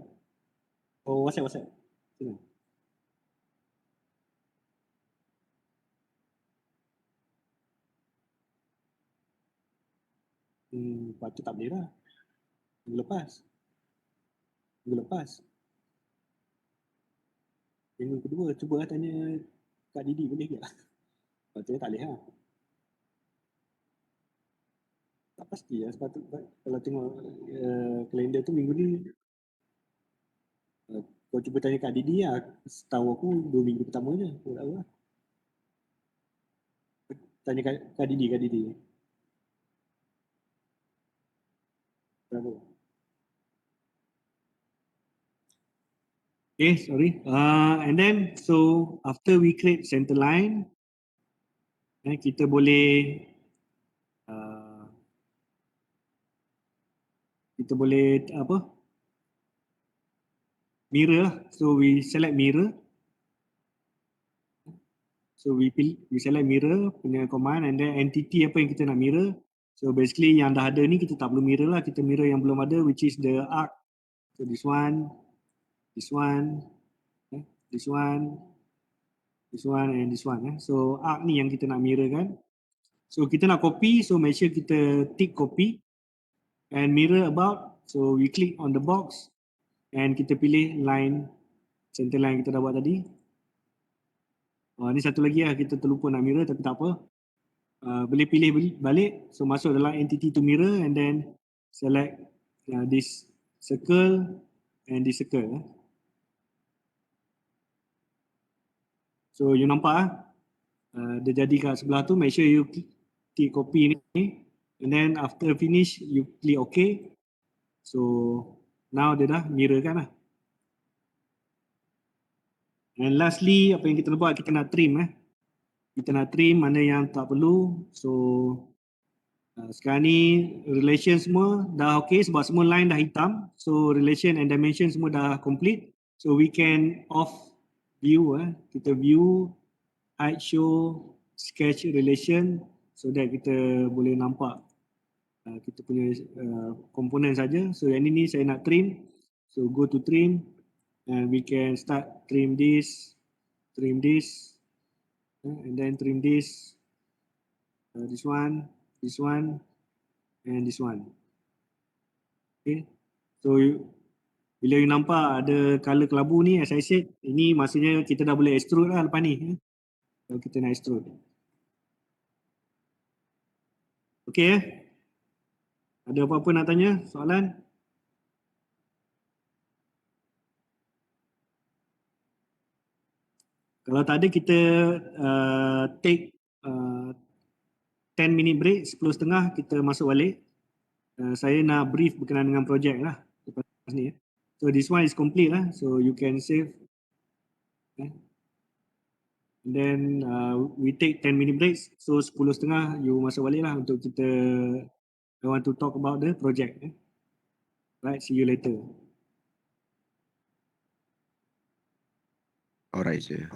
Oh, WhatsApp. Sini. Patut tak boleh lah. Minggu lepas. Minggu kedua, cuba lah tanya Kak Didi boleh ke? Patutnya tak boleh lah. Tak pasti lah, sepatutnya kalau tengok kalender tu minggu ni. Kau cuba tanya Kak Didi lah. Setahu aku 2 minggu pertama je. Aku tak tahu lah. Tanya Kak Didi. Berapa? Okay, sorry. And then, so after we create center line, kita boleh mirror lah. So we select mirror. So we select mirror punya command and then entity apa yang kita nak mirror. So basically yang dah ada ni kita tak perlu mirror lah. Kita mirror yang belum ada, which is the arc So this one, this one, this one, this one and this one. So arc ni yang kita nak mirror kan. So kita nak copy, so make sure kita tick copy and mirror about. So we click on the box and kita pilih line, center line kita dah buat tadi. Ni satu lagi lah, kita terlupa nak mirror tapi tak apa. Boleh pilih balik, so masuk dalam entity to mirror and then select this circle and this circle. So you nampak dia jadi kat sebelah tu, make sure you click copy ni and then after finish you click OK. So now dia dah mirror kan lah. And lastly, apa yang kita buat, kita nak trim. Kita nak trim mana yang tak perlu. So sekarang ni relation semua dah okay sebab semua line dah hitam. So relation and dimension semua dah complete. So we can off view. Kita view, hide, show, sketch relation so that kita boleh nampak kita punya komponen saja. So yang ini saya nak trim. So go to trim and we can start trim this, and then trim this one, and this one. Okay. So bila you nampak ada color kelabu ni, as I said, ini maksudnya kita dah boleh extrude lah lepas ni. So kita nak extrude. Okay. Ada apa-apa nak tanya? Soalan? Kalau tak ada, kita take 10 minute break, 10.30 kita masuk balik. Saya nak brief berkenaan dengan projek lah lepas ni. So this one is complete lah, so you can save. And then we take 10 minute breaks, so 10.30 you masuk balik lah untuk kita want to talk about the project. Right, see you later. Alright, sir.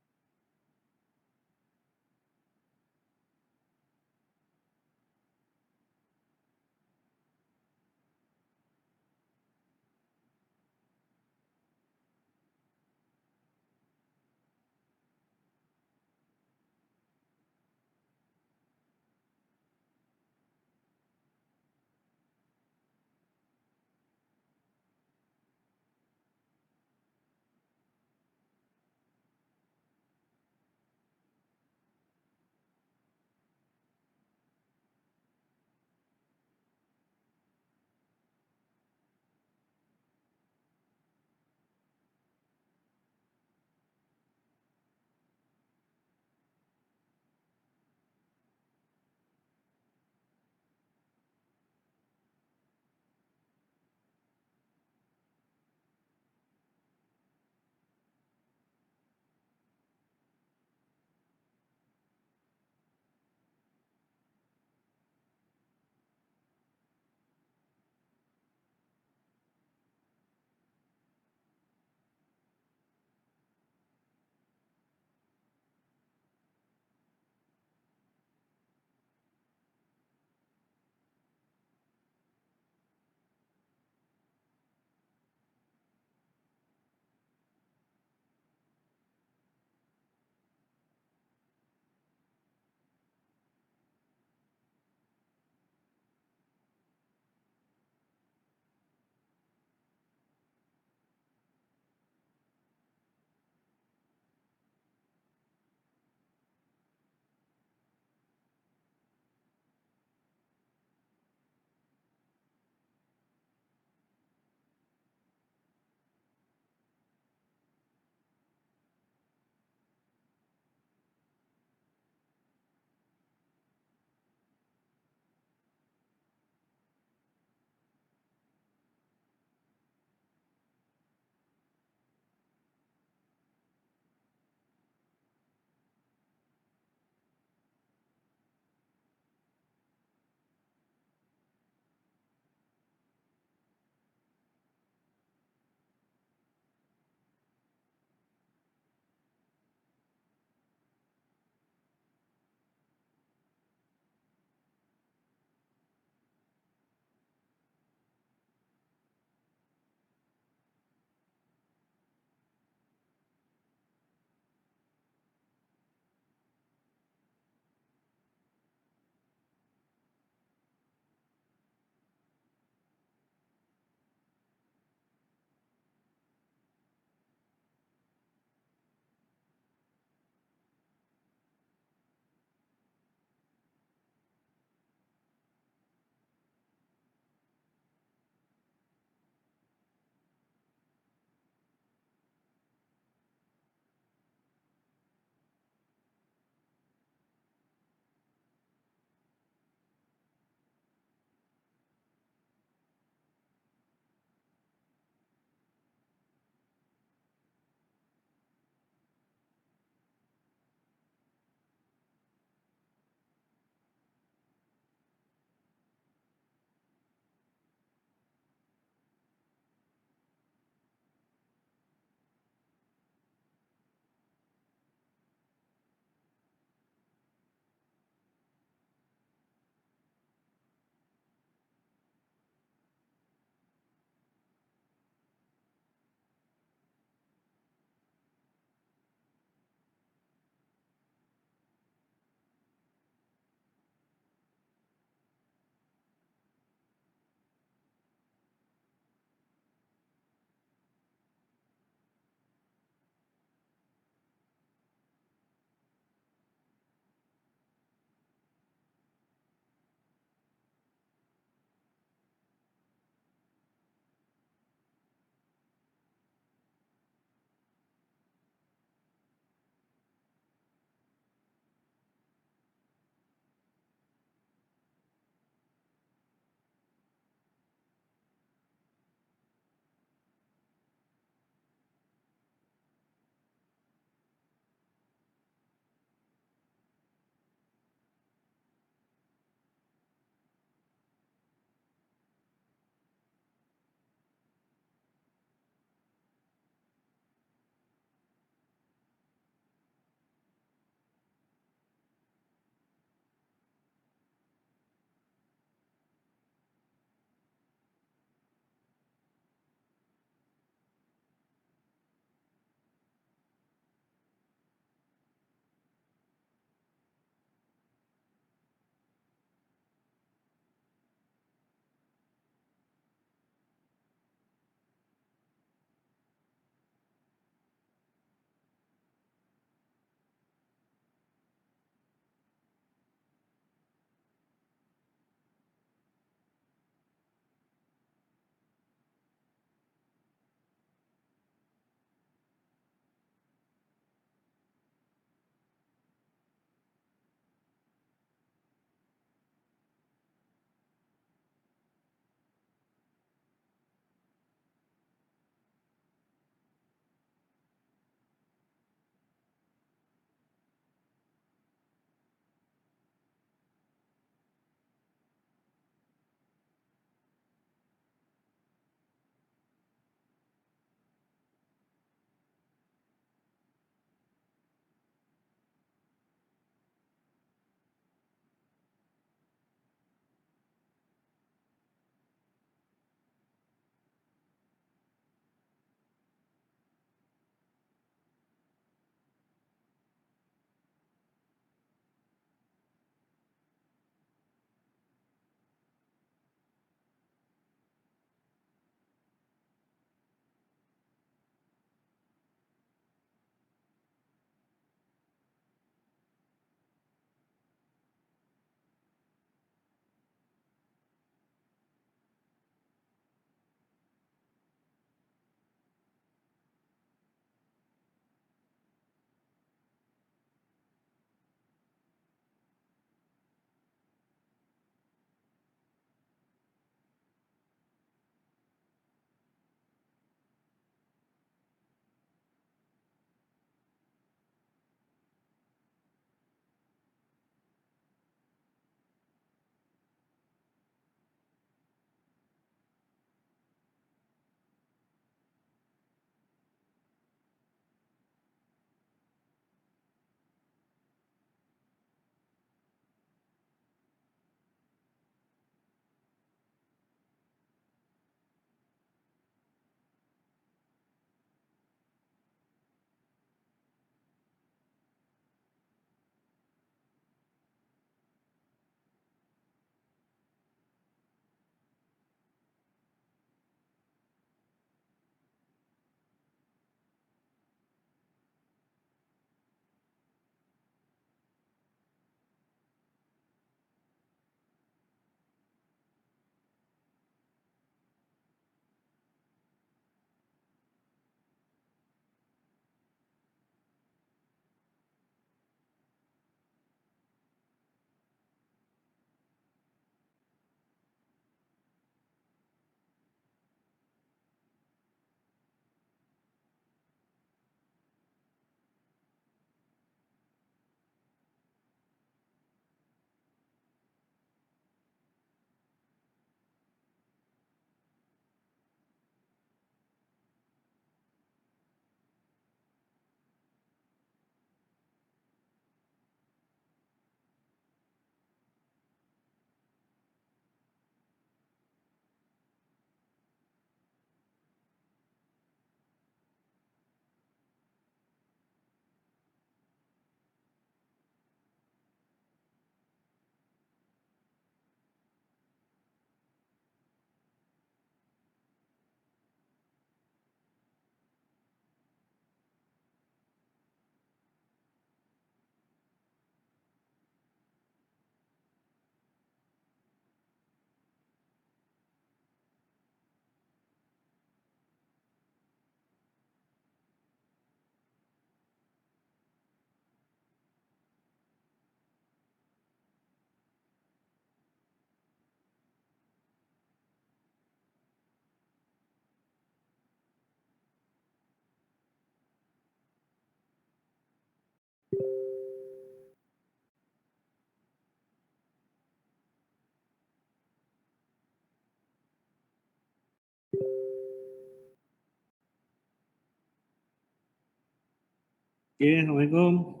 Okay, Assalamualaikum.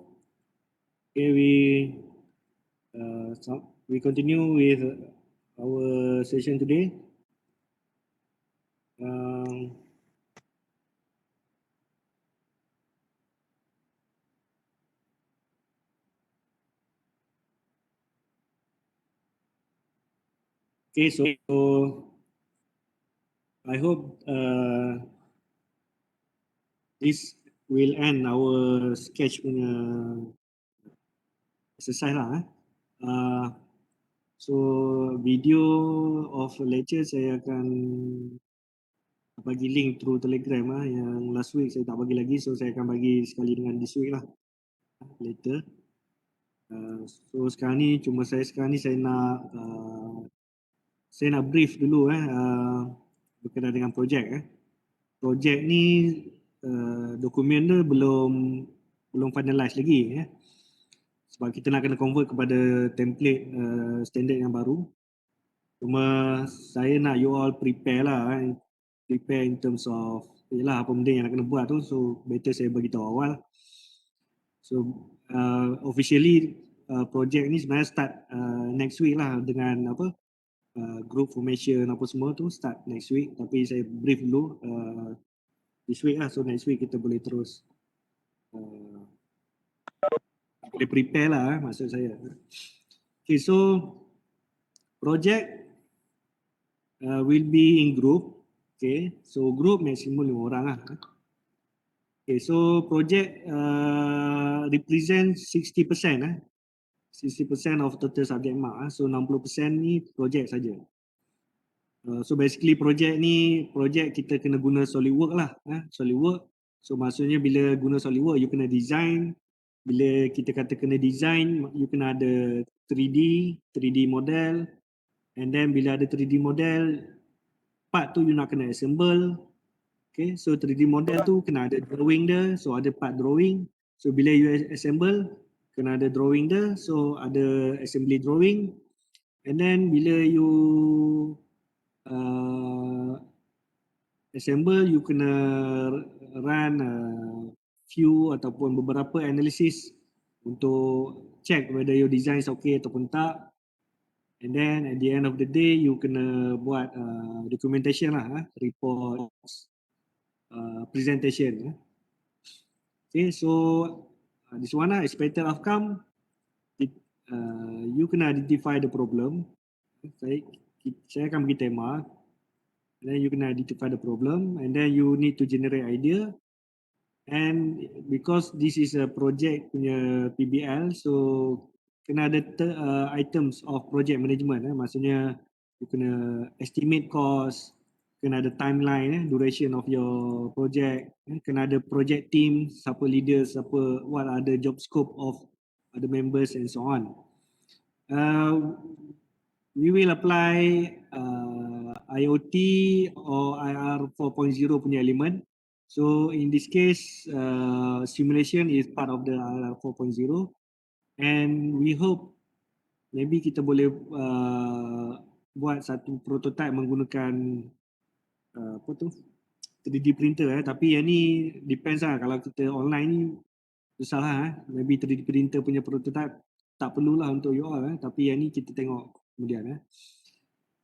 Okay, we continue with our session today. Okay, so I hope this will end our sketch punya exercise lah. So video of lecture saya akan bagi link through Telegram lah. Yang last week saya tak bagi lagi, so saya akan bagi sekali dengan this week lah later. So sekarang ni sekarang ni saya nak brief dulu berkenaan dengan projek. Projek ni dokumen dia belum finalize lagi sebab kita nak kena convert kepada template standard yang baru. Cuma saya nak you all prepare lah prepare in terms of apa benda yang nak kena buat tu, so better saya bagi tahu awal. So officially projek ni sebenarnya start next week lah dengan group formation apa semua tu start next week, tapi saya brief dulu this week lah, so next week kita boleh terus boleh prepare lah maksud saya. Okay, so project will be in group. Okay, so group maksimum 5 orang lah. Okay, so project represent 60% 60% of total subject mark. So 60% ni project saja. So basically project kita kena guna SolidWorks lah. SolidWorks. So maksudnya bila guna SolidWorks you kena design. Bila kita kata kena design, you kena ada 3D model. And then bila ada 3D model, part tu you nak kena assemble. Okay, so 3D model tu kena ada drawing dia. So ada part drawing. So bila you assemble, kena ada drawing dia. So ada assembly drawing. And then bila you assemble, you kena run few ataupun beberapa analysis untuk check whether your design is okay ataupun tak. And then at the end of the day, you kena buat documentation lah, reports, presentation. Okay, so this one lah, expected outcome, you kena identify the problem. Saya akan bagi tema. And then you kena identify the problem, and then you need to generate idea. And because this is a project punya PBL, so kena ada items of project management. Maksudnya you kena estimate cost, kena ada timeline, duration of your project, kena ada project team, siapa leader, what are the job scope of other members and so on. We will apply IoT or IR 4.0 punya element. So in this case, simulation is part of the IR 4.0, and we hope maybe kita boleh buat satu prototype menggunakan 3D printer. Tapi yang ni depends lah, kalau kita online ni susah lah. Maybe 3D printer punya prototype tak perlulah untuk you all, tapi yang ni kita tengok kemudian.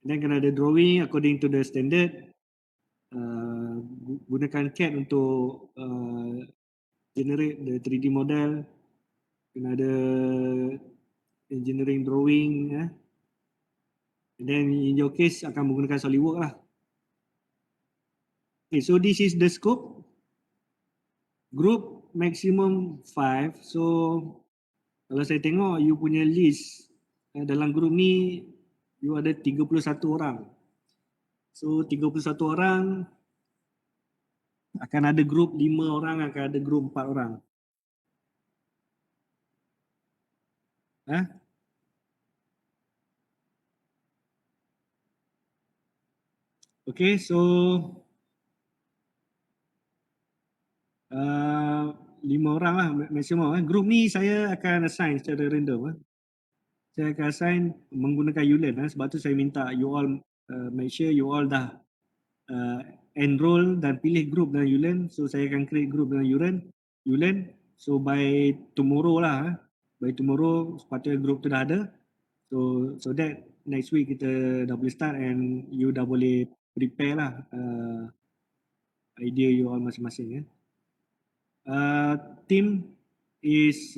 Dan kena ada drawing according to the standard. Gunakan CAD untuk generate the 3D model. Kena ada engineering drawing. And then in your case akan menggunakan SolidWorks lah. Okay, so this is the scope. Group maximum 5. So kalau saya tengok you punya list dalam group ni, you ada 31 orang. So 31 orang, akan ada group 5 orang, akan ada group 4 orang. Okay, so 5 orang lah maksimum. Group ni saya akan assign secara random. Saya akan assign menggunakan Ulen. Sebab tu saya minta you all make sure you all dah enroll dan pilih group dengan Ulen. So saya akan create group dengan Ulen. So by tomorrow lah, by tomorrow sepatutnya group tu dah ada. So that next week kita dah boleh start and you dah boleh prepare lah idea you all masing-masing ya. Team is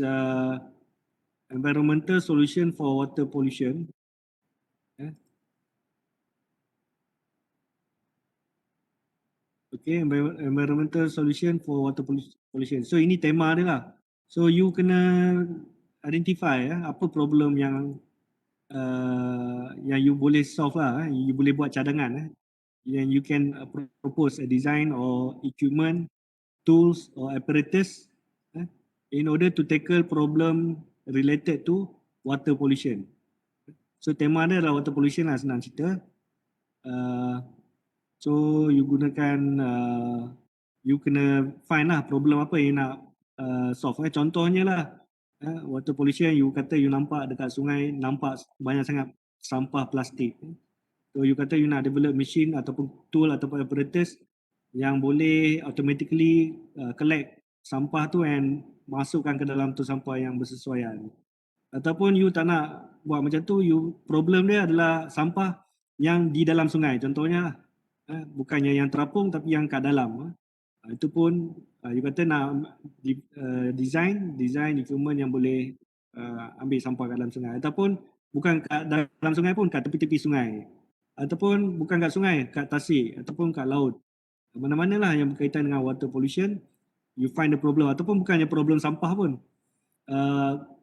environmental solution for water pollution. Okay, environmental solution for water pollution. So ini tema dia lah. So you kena identify apa problem yang you boleh solve lah. You boleh buat cadangan. Then you can propose a design or equipment, tools or apparatus in order to tackle problem related to water pollution. So tema dia adalah water pollution lah, senang cerita. So you gunakan you kena find lah problem apa yang nak solve. Contohnya lah water pollution, you kata you nampak dekat sungai nampak banyak sangat sampah plastik. So you kata you nak develop machine ataupun tool ataupun apparatus yang boleh automatically collect sampah tu and masukkan ke dalam tu sampah yang bersesuaian. Ataupun you tak nak buat macam tu, you problem dia adalah sampah yang di dalam sungai. Contohnya lah, bukannya yang terapung tapi yang kat dalam. Itu pun you kata nak design equipment yang boleh ambil sampah kat dalam sungai. Ataupun bukan kat dalam sungai pun, kat tepi-tepi sungai. Ataupun bukan kat sungai, kat tasik ataupun kat laut. Mana-mana lah yang berkaitan dengan water pollution, you find the problem. Ataupun bukannya problem sampah pun.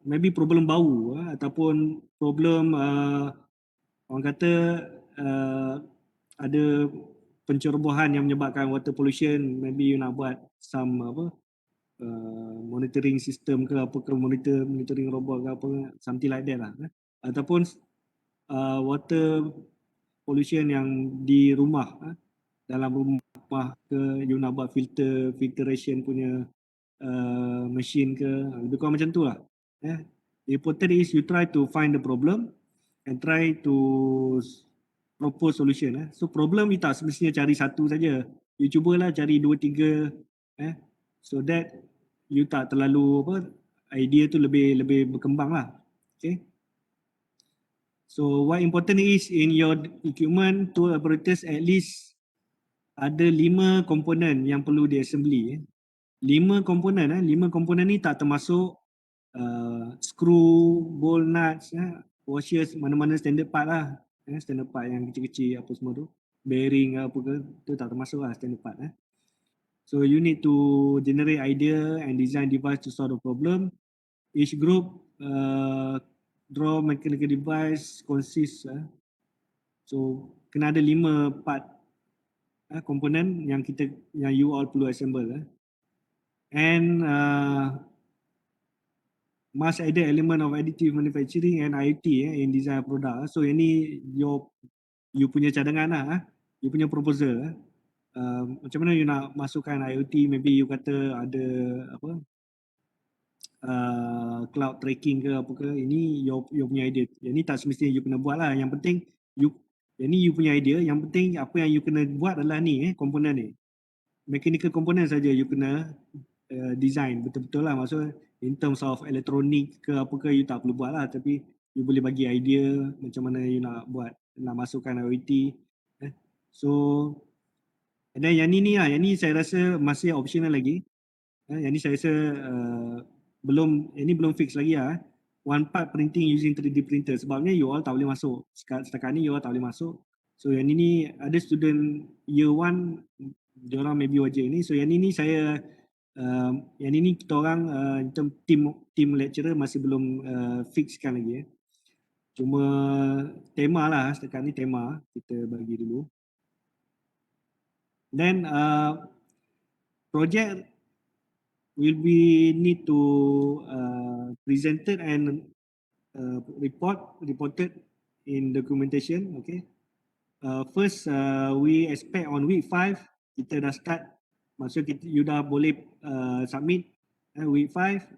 Maybe problem bau ataupun problem orang kata ada pencerobohan yang menyebabkan water pollution. Maybe you nak buat some monitoring system ke apa ke, monitoring robot ke apa, something like that lah. Ataupun water pollution yang di rumah, dalam rumah ke, you nak buat filtration punya machine ke, lebih kurang macam tu lah. The important is you try to find the problem and try to propose solution. So problem you tak semestinya cari satu saja. You cubalah cari 2-3 so that you tak terlalu idea tu lebih berkembang lah. Okay. So what important is in your equipment, tool, apparatus, at least ada 5 komponen yang perlu di-assembly. 5 komponen. 5 komponen ni tak termasuk screw, bolt, nuts, washers, mana-mana standard part lah. Standard part yang kecil-kecil apa semua tu. Bearing apa ke, tu tak termasuk lah standard part. So you need to generate idea and design device to solve the problem. Each group draw mechanical device consists. So kena ada 5 part komponen yang you all perlu assemble. And must add element of additive manufacturing and IoT in design product. So ini you punya cadangan lah, you punya proposal. Macam mana you nak masukkan IoT, maybe you kata ada apa cloud tracking ke apa ke, ini you punya idea. Yang ni tak semestinya you kena buat lah. Yang penting yang ni you punya idea, yang penting apa yang you kena buat adalah ni komponen ni. Mechanical component saja you kena design betul-betul lah. Maksud in terms of elektronik ke apa ke you tak perlu buat lah, tapi you boleh bagi idea macam mana you nak buat, nak masukkan IoT. So and then yang ni lah, yang ni saya rasa masih optional lagi. Yang ni saya rasa yang ni belum fix lagi lah. One part printing using 3D printer, sebabnya you all tak boleh masuk. Setakat ni you all tak boleh masuk. So yang ni ada student year 1, diorang maybe wajib ni. So yang ni saya yang ini kita orang team lecturer masih belum fixkan lagi. Cuma tema lah, setakat ni tema kita bagi dulu. Then project will be need to presented and reported in documentation. Okay. First we expect on week 5 kita dah start. Maksud you dah boleh submit week 5,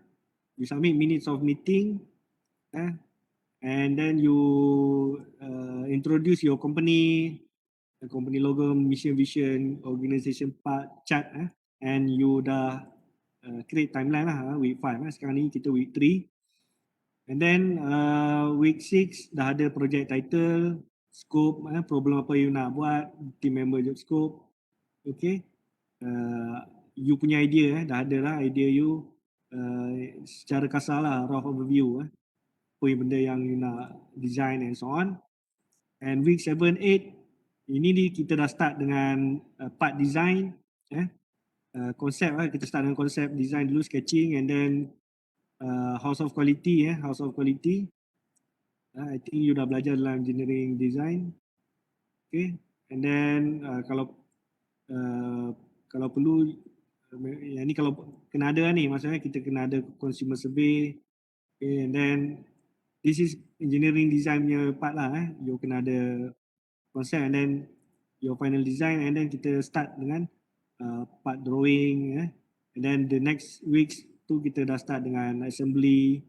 you submit minutes of meeting, and then you introduce your company logo, mission, vision, organization part, chart, and you dah create timeline lah, week 5 sekarang ni kita week 3. And then week 6 dah ada project title, scope, problem apa you nak buat, team member job scope. Okay, you punya idea dah ada lah idea you, secara kasar lah, rough overview apa yang benda yang you nak design and so on. And week 7, 8 ini kita dah start dengan part design, konsep kita start dengan konsep design dulu, sketching, and then house of quality. I think you dah belajar dalam engineering design. Okay, and then kalau perlu, yang ni kalau kena ada ni, maksudnya kita kena ada consumer survey. Okay, and then this is engineering design punya part lah. You kena ada konsep and then your final design, and then kita start dengan part drawing. And then the next weeks tu kita dah start dengan assembly,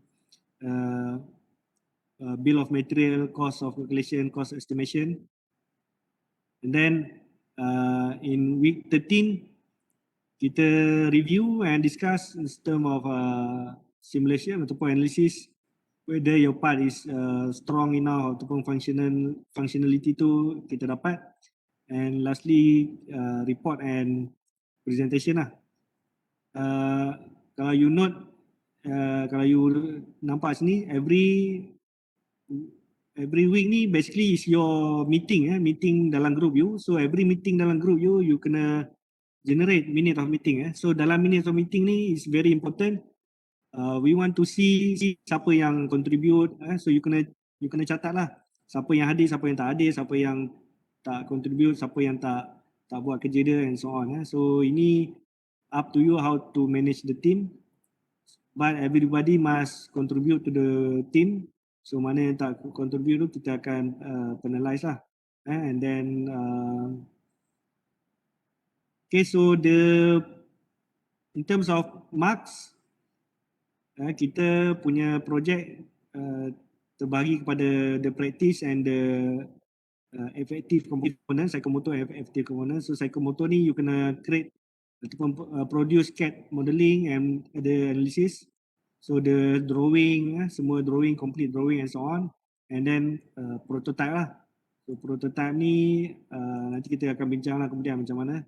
bill of material, cost of calculation, cost estimation. And then in week 13 kita review and discuss in term of simulation ataupun analysis whether your part is strong enough ataupun functionality tu kita dapat. And lastly report and presentation lah. Kalau you note, kalau you nampak sini, every week ni basically is your meeting, meeting dalam group you. So every meeting dalam group you kena generate minute of meeting. So dalam minute of meeting ni is very important. We want to see siapa yang contribute. So you kena catat lah siapa yang hadir, siapa yang tak hadir, siapa yang tak contribute, siapa yang tak buat kerja dia and so on. So ini up to you how to manage the team. But everybody must contribute to the team. So mana yang tak contribute tu kita akan penalize lah. And then okay, so in terms of marks, kita punya project terbagi kepada the practice and the effective component, psychomotor and effective component. So psychomotor ni you kena create ataupun produce CAD modeling and the analysis. So the drawing, semua drawing, complete drawing and so on. And then prototype lah. So prototype ni nanti kita akan bincang lah kemudian macam mana.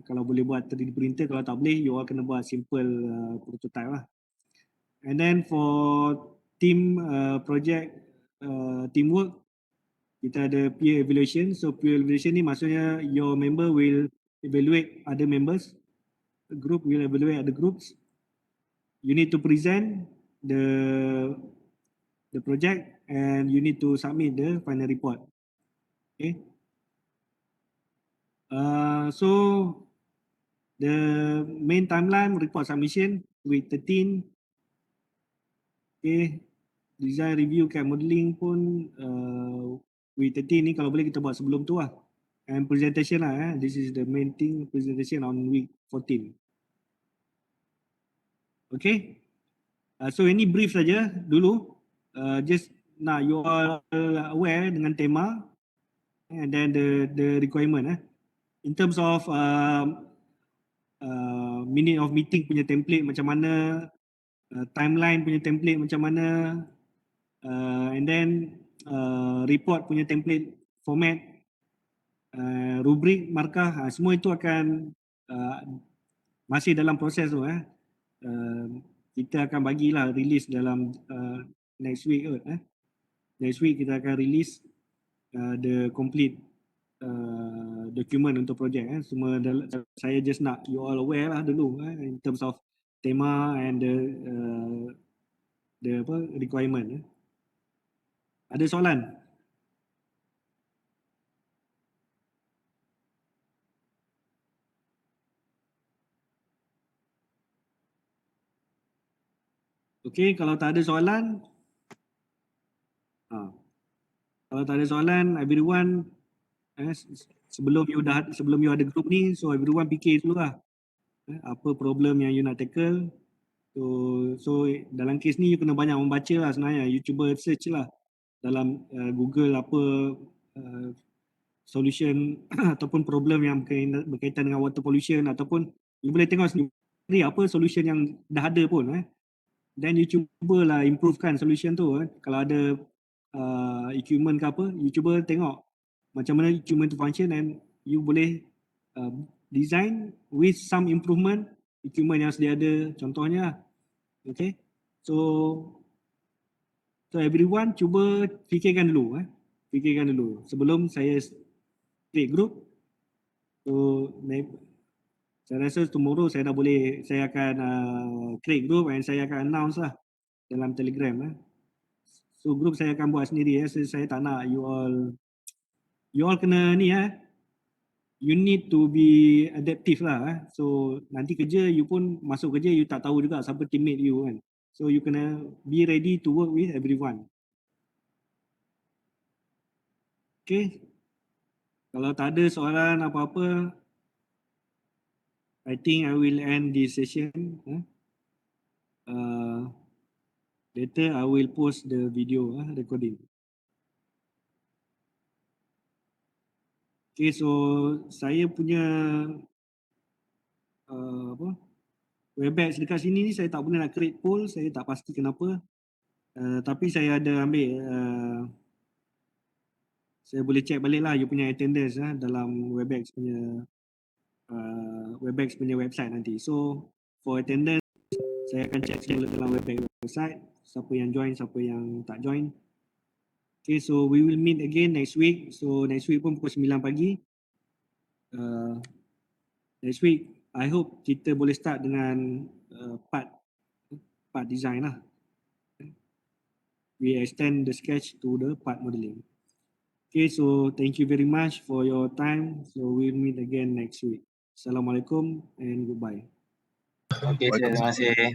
Kalau boleh buat 3D printer, kalau tak boleh you all kena buat simple prototype lah. And then for team project teamwork, kita ada peer evaluation. So peer evaluation ni maksudnya your member will evaluate other members. The group will evaluate other groups. You need to present the project and you need to submit the final report. Okay. So the main timeline report submission week 13. Okay. Design review CAD modeling pun week 13 ni kalau boleh kita buat sebelum tu lah. And presentation lah. This is the main thing, presentation on week 14. Okay. So ini brief saja dulu. Just nak you all aware dengan tema and then the requirement. In terms of minute of meeting punya template macam mana, timeline punya template macam mana, and then report punya template format, rubrik, markah, semua itu akan masih dalam proses tu. Kita akan bagilah release dalam next week. Next week kita akan release the complete document untuk projek. Semua saya just nak you all aware lah dulu in terms of tema and the requirement. Ada soalan? Okay, kalau tak ada soalan, kalau tak ada soalan, everyone sebelum you ada group ni, so everyone fikir dulu lah apa problem yang you nak tackle. So dalam kes ni you kena banyak membaca lah sebenarnya. You cuba search lah dalam Google apa solution ataupun problem yang berkaitan dengan water pollution, ataupun you boleh tengok sendiri apa solution yang dah ada pun then you cubalah improvekan solution tu kalau ada equipment ke apa, you cuba tengok macam mana equipment tu function and you boleh design with some improvement equipment yang sedia ada contohnya. Okay, so everyone cuba fikirkan dulu sebelum saya create group. So saya rasa tomorrow saya akan create group and saya akan announce lah dalam Telegram. So group saya akan buat sendiri so saya tak nak you all kena ni you need to be adaptive lah so nanti kerja you pun masuk kerja you tak tahu juga siapa teammate you kan. So you kena be ready to work with everyone. Okay, kalau tak ada soalan apa-apa, I think I will end this session. Later I will post the video recording. Okay, so saya punya Webex dekat sini ni saya tak boleh nak create poll, saya tak pasti kenapa. Tapi saya ada ambil saya boleh check balik lah you punya attendance dalam Webex punya website nanti. So for attendance saya akan check semula dalam Webex website siapa yang join, siapa yang tak join. Okay, so we will meet again next week. So next week pun pukul 9 pagi. Next week I hope kita boleh start dengan part design lah. We extend the sketch to the part modeling. Okay, so thank you very much for your time. So we'll meet again next week. Assalamualaikum and goodbye. Okay, terima kasih.